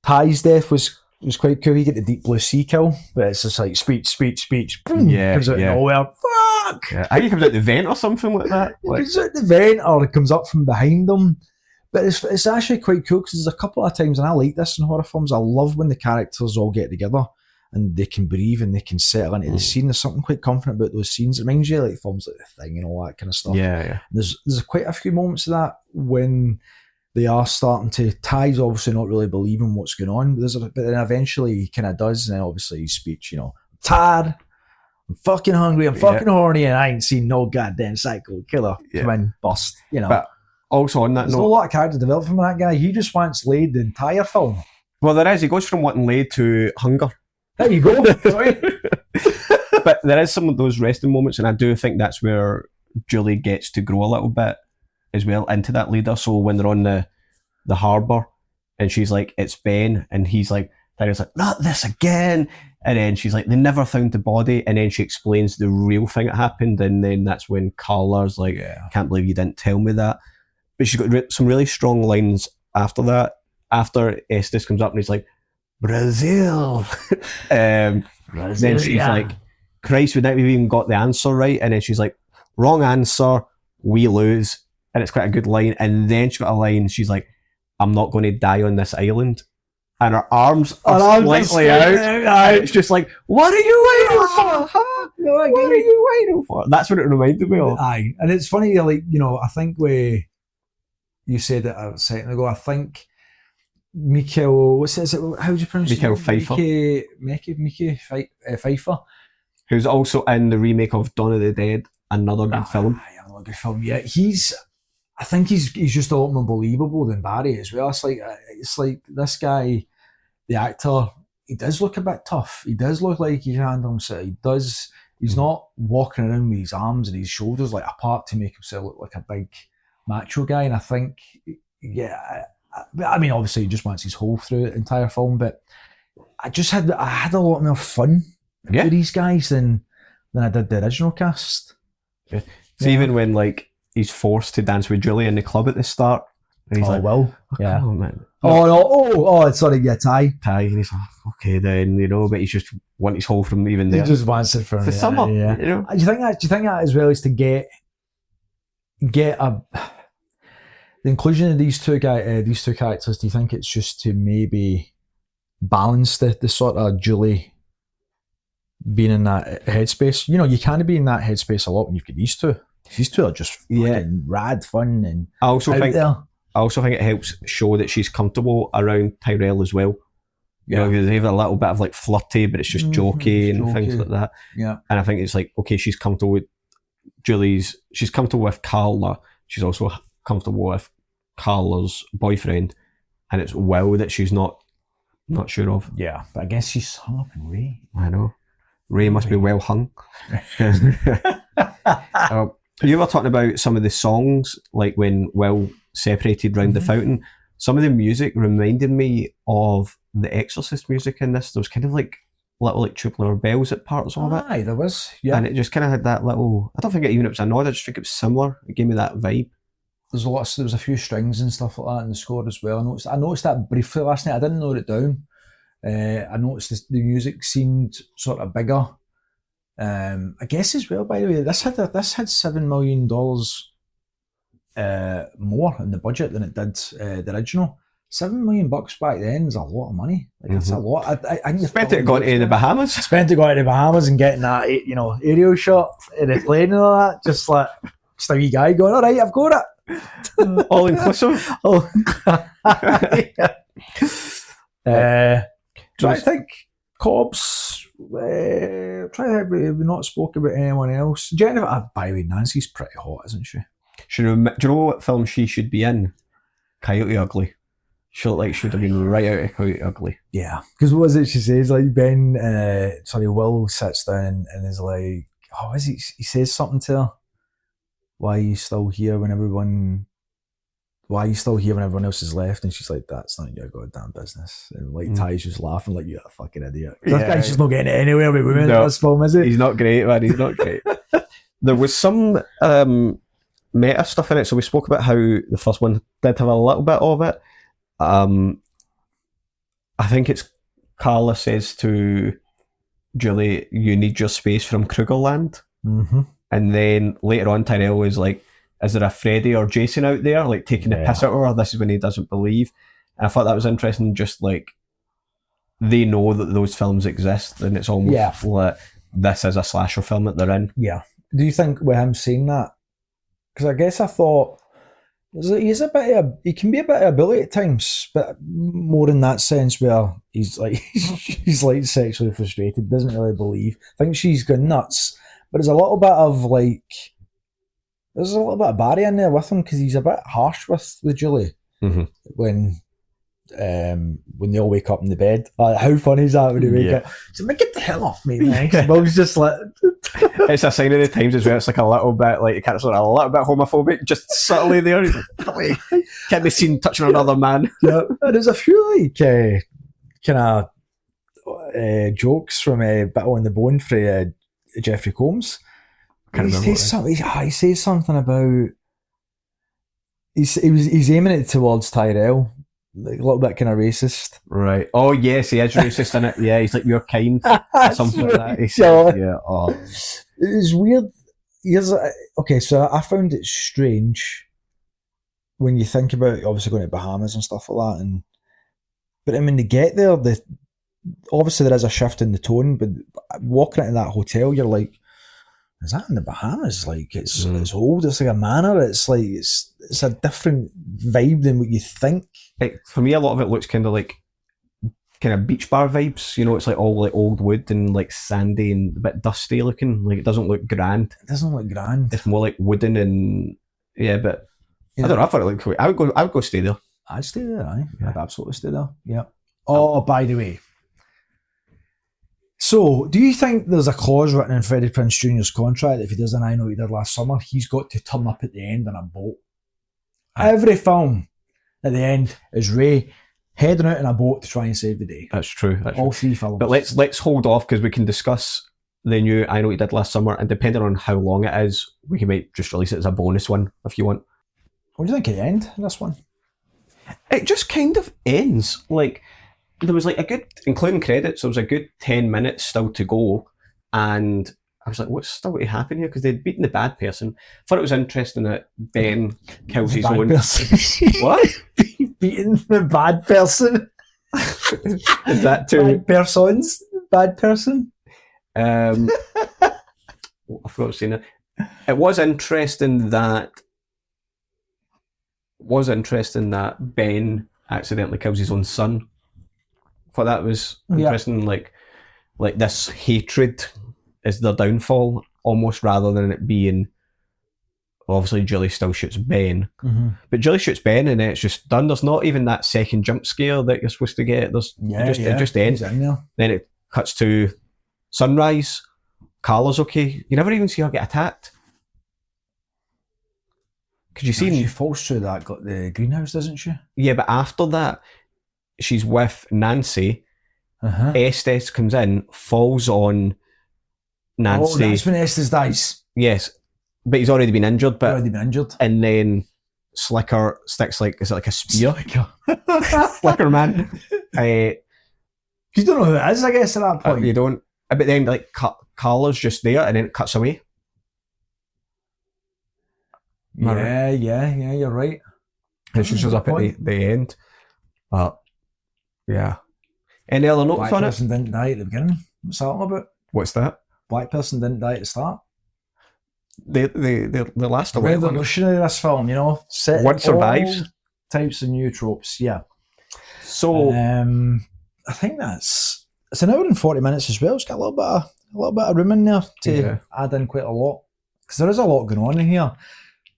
Ty's death was quite cool. He get the deep blue sea kill, but it's just like speech, boom, comes out of nowhere. Fuck! I think he comes out the vent or something like that. Like, comes out the vent or it comes up from behind him. But it's actually quite cool because there's a couple of times, and I like this in horror films, I love when the characters all get together and they can breathe and they can settle into the scene. There's something quite confident about those scenes. It reminds you of like films like The Thing and all that kind of stuff. Yeah. There's quite a few moments of that when they are starting to. Ty's obviously not really believing what's going on, but then eventually he kind of does, and then obviously his speech, I'm tired, I'm fucking hungry, I'm fucking horny, and I ain't seen no goddamn psycho killer come in, bust, But also on that there's note, a lot of character development from that guy. He just wants laid the entire film. Well, there is. He goes from wanting laid to hunger. There you go. But there is some of those resting moments, and I do think that's where Julie gets to grow a little bit as well into that leader. So when they're on the harbour and she's like, it's Ben, and he's like, Daniel's like, not this again. And then she's like, they never found the body. And then she explains the real thing that happened. And then that's when Carla's like, can't believe you didn't tell me that. But she's got some really strong lines after that. After Estes comes up and he's like, Brazil. Then she's like, Christ, we never even got the answer right. And then she's like, wrong answer, we lose. And it's quite a good line. And then she's got a line, she's like, I'm not going to die on this island. And her arms are slightly out. And it's just like, what are you waiting for? What are you waiting for? That's what it reminded me of. Aye. And it's funny, like, I think you said it a second ago, I think Mikael, how do you pronounce Mikael it? Pfeiffer. Pfeiffer. Who's also in the remake of Dawn of the Dead, another good film. Another good film, yeah. I think he's just a lot more believable than Barry as well. It's like this guy, the actor, he does look a bit tough. He does look like he can handle himself. He's not walking around with his arms and his shoulders like apart to make himself look like a big macho guy. And I think, I mean, obviously he just wants his whole through the entire film, but I had a lot more fun with these guys than I did the original cast. Yeah. So even when like he's forced to dance with Julie in the club at the start, and he's like, "Well, yeah, oh man, sorry, yeah, Ty," and he's like, "Okay, then but he's just want his whole from even there. He just wants it from the summer, yeah. Do you think that as well is to get the inclusion of these two characters? Do you think it's just to maybe balance the sort of Julie being in that headspace? You can't be in that headspace a lot when you've got these two. These two are just fucking rad fun, and I also think it helps show that she's comfortable around Tyrell as well. Because they have a little bit of like flirty, but it's just jokey and things like that. Yeah, and I think it's like, okay, she's comfortable with she's comfortable with Carla. She's also comfortable with Carla's boyfriend, and it's Will that she's not sure of. Yeah, but I guess she's hung up in Ray. I know. Ray must be well hung. You were talking about some of the songs, like when Will separated round the fountain. Some of the music reminded me of the Exorcist music in this. There was kind of like little like tubular bells at parts of it. Aye, there was. Yeah. And it just kind of had that little. I don't think it was a nod. I just think it was similar. It gave me that vibe. There was a few strings and stuff like that in the score as well. I noticed that briefly last night. I didn't note it down. I noticed the music seemed sort of bigger. I guess as well. By the way, this had $7 million more in the budget than it did the original. $7 million back then is a lot of money. Like it's a lot. I Spent it going to the Bahamas. Spent it going to the Bahamas and getting that aerial shot in the plane and all that. Just a wee guy going, all right, I've got it. All inclusive. I think Cobb's. Try to think we've not spoke about anyone else. Jennifer, by the way, Nancy's pretty hot, isn't she? Do you know what film she should be in? Coyote Ugly. She looked like she would have been right out of Coyote Ugly. Yeah, because what was it she says? Like Will sits down and is like, oh, is he says something to her. Why are you still here when everyone else has left? And she's like, that's not your goddamn business. And like Ty's just laughing like, you're a fucking idiot. That guy's just not getting it anywhere with women in this film, is he? He's not great, man. He's not great. There was some meta stuff in it. So we spoke about how the first one did have a little bit of it. I think it's Carla says to Julie, you need your space from Krugerland. Mm-hmm. And then later on, Tyrell was like, is there a Freddy or Jason out there, like taking the piss out of her? This is when he doesn't believe. And I thought that was interesting, just like they know that those films exist and it's almost like this is a slasher film that they're in. Yeah. Do you think with him saying that? Because I guess I thought he can be a bit of a bully at times, but more in that sense where he's like sexually frustrated, doesn't really believe. I think she's gone nuts, but there's a little bit of Barry in there with him because he's a bit harsh with Julie when they all wake up in the bed. How funny is that when they wake up? So get the hell off me, man. Bob's just like it's a sign of the times as well. It's like a little bit like a little bit homophobic, just subtly there. Can't be seen touching another man. Yeah, and there's a few kind of jokes from Bit on the Bone for Jeffrey Combs. He says something about he's aiming it towards Tyrell, like a little bit kind of racist. Right. Oh yes, he is racist in it. Yeah, he's like your kind. Something like that. He said, yeah. Oh. It's weird. So I found it strange when you think about obviously going to Bahamas and stuff like that, but when they get there, obviously there is a shift in the tone. But walking into that hotel, you're like, is that in the Bahamas? Like it's old. It's like a manor. It's like it's a different vibe than what you think. For me, a lot of it looks kind of beach bar vibes. You know, it's like all like old wood and like sandy and a bit dusty looking. Like it doesn't look grand. It doesn't look grand. It's more like wooden and but I don't know. I thought it looked cool. I would go stay there. I'd stay there. I'd absolutely stay there. Yeah. Oh, by the way. So, do you think there's a clause written in Freddie Prinze Jr.'s contract that if he does an I Know What He Did Last Summer, he's got to turn up at the end on a boat? Every film at the end is Ray heading out in a boat to try and save the day. That's true. All three films. But let's hold off because we can discuss the new I Know What He Did Last Summer, and depending on how long it is, we might just release it as a bonus one if you want. What do you think of the end of this one? It just kind of ends like. There was like a good, including credits, there was a good 10 minutes still to go. And I was like, what's still to happen here? Because they'd beaten the bad person. I thought it was interesting that Ben kills his own. What? Beating the bad person? Is that too? Bad person's bad person? I forgot to say that. It was interesting that Ben accidentally kills his own son. I thought that was interesting, like this hatred is their downfall, almost rather than it being obviously Julie still shoots Ben. But Julie shoots Ben and then it's just done. There's not even that second jump scare that you're supposed to get. It just ends. Then it cuts to sunrise. Carla's okay. You never even see her get attacked. Could you see? She falls through the greenhouse, doesn't she? Yeah, but after that, she's with Nancy, Estes comes in, falls on Nancy. Oh, that's when Estes dies. Yes, but he's already been injured. But Already been injured. and then Slicker sticks is it like a spear? Slicker man. You don't know who it is, I guess, at that point. You don't. But then like Carla's just there, and then it cuts away. Yeah, you're right. And she shows up at the end. But yeah. Any other notes Black on person it? didn't die at the beginning. What's that all about? What's that? Black person didn't die at the start. The last The revolutionary this film, you know, set one survives. all types of new tropes. Yeah. So I think it's an hour and 40 minutes as well. It's got a little bit of room in there to add in quite a lot, because there is a lot going on in here.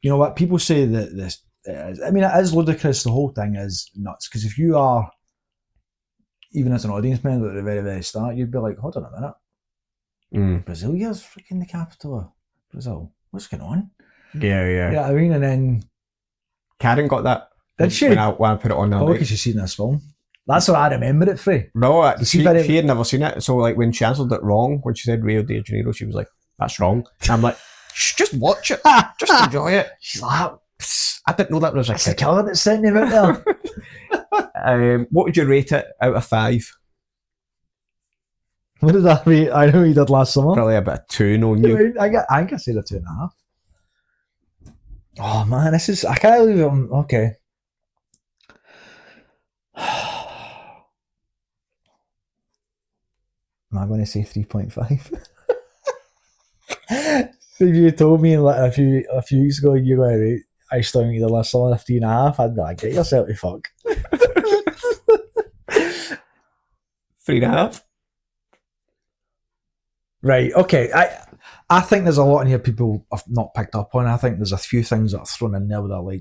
You know what people say that this. I mean, it is ludicrous. The whole thing is nuts, because if you are, even as an audience member at the very, very start, you'd be like, hold on a minute. Brasilia freaking the capital of Brazil. What's going on? Yeah. You know what I mean? And then Karen got that. Did she? When I put it on there. Oh, because she's seen this film. That's what I remember it for. No, she had never seen it. So like when she answered it wrong, when she said Rio de Janeiro, she was like, that's wrong. And I'm like, just watch it. Just enjoy it. She's like, I didn't know that was that's the killer that's sent him out there. What would you rate it out of 5? What did that rate? I know you did last summer. Probably about a 2, knowing you. I think I said a 2.5. Oh man, this is, I can't believe I'm okay. Am I going to say 3.5? If you told me like a few weeks ago you're going to rate I Still Need the Last Summer 3.5, I'd be like, get yourself to fuck. 3.5. Right, okay. I think there's a lot in here people have not picked up on. I think there's a few things that are thrown in there where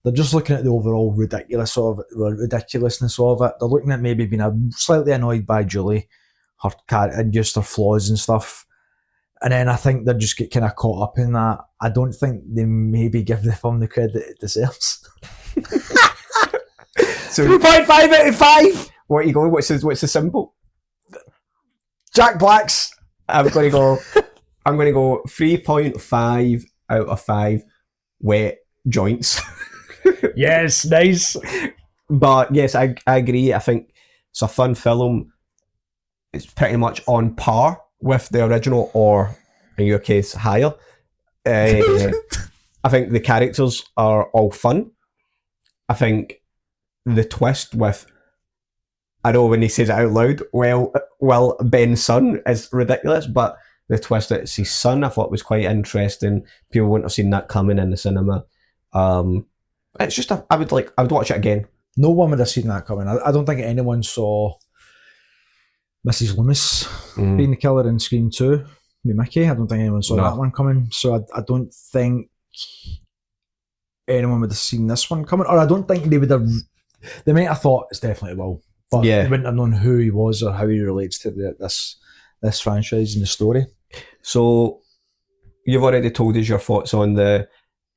they're just looking at the overall ridiculousness of it. They're looking at maybe being slightly annoyed by Julie, her character, and just her flaws and stuff. And then I think they just get kind of caught up in that. I don't think they maybe give the film the credit it deserves. So 3.5 out of 5. What are you going? What's the symbol? Jack Black's. I'm going to go 3.5 out of 5 wet joints. Yes, nice. But yes, I agree. I think it's a fun film. It's pretty much on par with the original, or in your case, higher. I think the characters are all fun. I think the twist with, I know when he says it out loud, well, Ben's son is ridiculous, but the twist that it's his son I thought was quite interesting. People wouldn't have seen that coming in the cinema. It's just I would watch it again. No one would have seen that coming. I don't think anyone saw Mrs. Loomis being the killer in Scream 2 with Mickey. I don't think anyone saw that one coming. So I don't think anyone would have seen this one coming. Or I don't think they would have. They might have thought it's definitely Will, but they wouldn't have known who he was or how he relates to this franchise and the story. So you've already told us your thoughts on the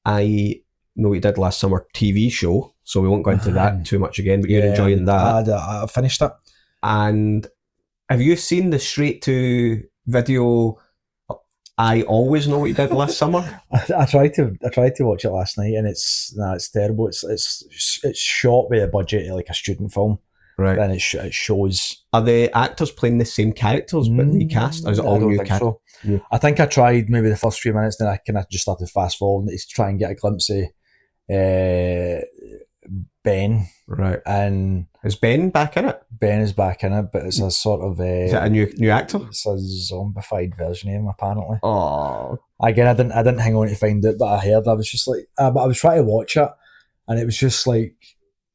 I Know What You Did Last Summer TV show, so we won't go into that too much again, but you're enjoying that. I finished it. And have you seen the straight to video I Always Know What You Did Last Summer? I tried to watch it last night, and it's terrible. It's shot with a budget like a student film, right? And it shows. Are the actors playing the same characters but recast, or is it all new characters? So. Yeah. I think I tried maybe the first few minutes, then I kind of just started fast forwarding to try and get a glimpse of Ben. Right. And is Ben back in it? Ben is back in it, but it's a sort of is it a new actor? It's a zombified version of him, apparently. Oh. Again, I didn't hang on to find it, but I heard. I was just like, but I was trying to watch it, and it was just like,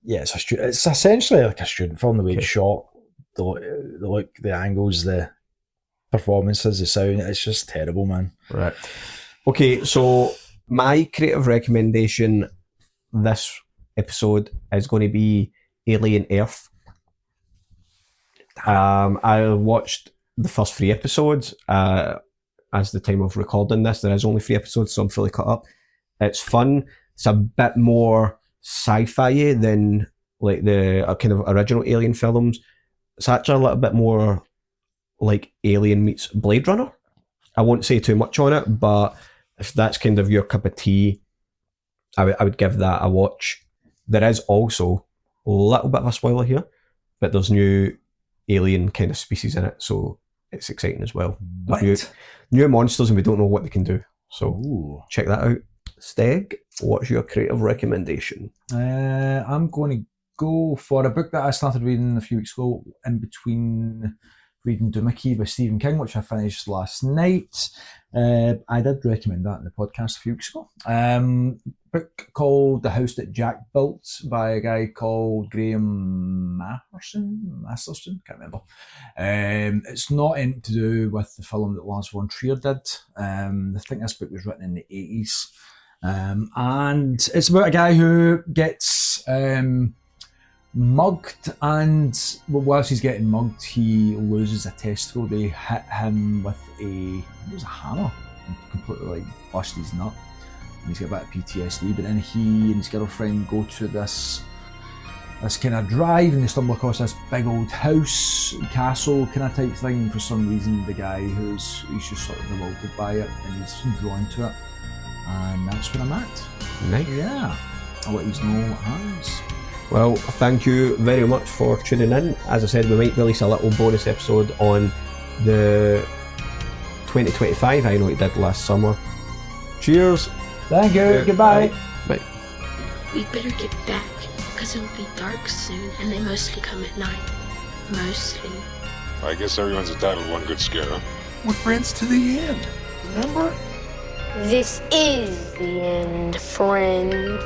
yeah, it's essentially like a student film. The way it's shot, the look, the angles, the performances, the sound. It's just terrible, man. Right. Okay, so my creative recommendation this episode is going to be Alien Earth. I watched the first 3 episodes. As the time of recording this, there is only 3 episodes, so I'm fully caught up. It's fun. It's a bit more sci-fi than like the kind of original Alien films. it's actually a little bit more like Alien meets Blade Runner. I won't say too much on it, but if that's kind of your cup of tea, I would give that a watch. There is also a little bit of a spoiler here, but there's new alien kind of species in it, so it's exciting as well. New monsters, and we don't know what they can do. So check that out. Steg, what's your creative recommendation? I'm going to go for a book that I started reading a few weeks ago, in between reading Doomickey by Stephen King, which I finished last night. I did recommend that in the podcast a few weeks ago. Book called The House That Jack Built by a guy called Graham Masterson, can't remember. It's not anything to do with the film that Lars von Trier did. I think this book was written in the 80s. And it's about a guy who gets mugged, and whilst he's getting mugged, he loses a testicle. They hit him with a hammer and completely bust his nut. And he's got a bit of PTSD, but then he and his girlfriend go to this kind of drive, and they stumble across this big old house, castle kind of type thing. And for some reason, the guy he's just sort of revolted by it, and he's drawn to it. And that's where I'm at. Nice. Yeah. I'll let you know what happens. Well, thank you very much for tuning in. As I said, we might release a little bonus episode on the 2025 I Know What You Did Last Summer. Cheers. Thank you. Goodbye. Bye. We better get back, because it'll be dark soon, and they mostly come at night. Mostly. I guess everyone's entitled to one good scare, huh? We're friends to the end. Remember? This is the end, friend.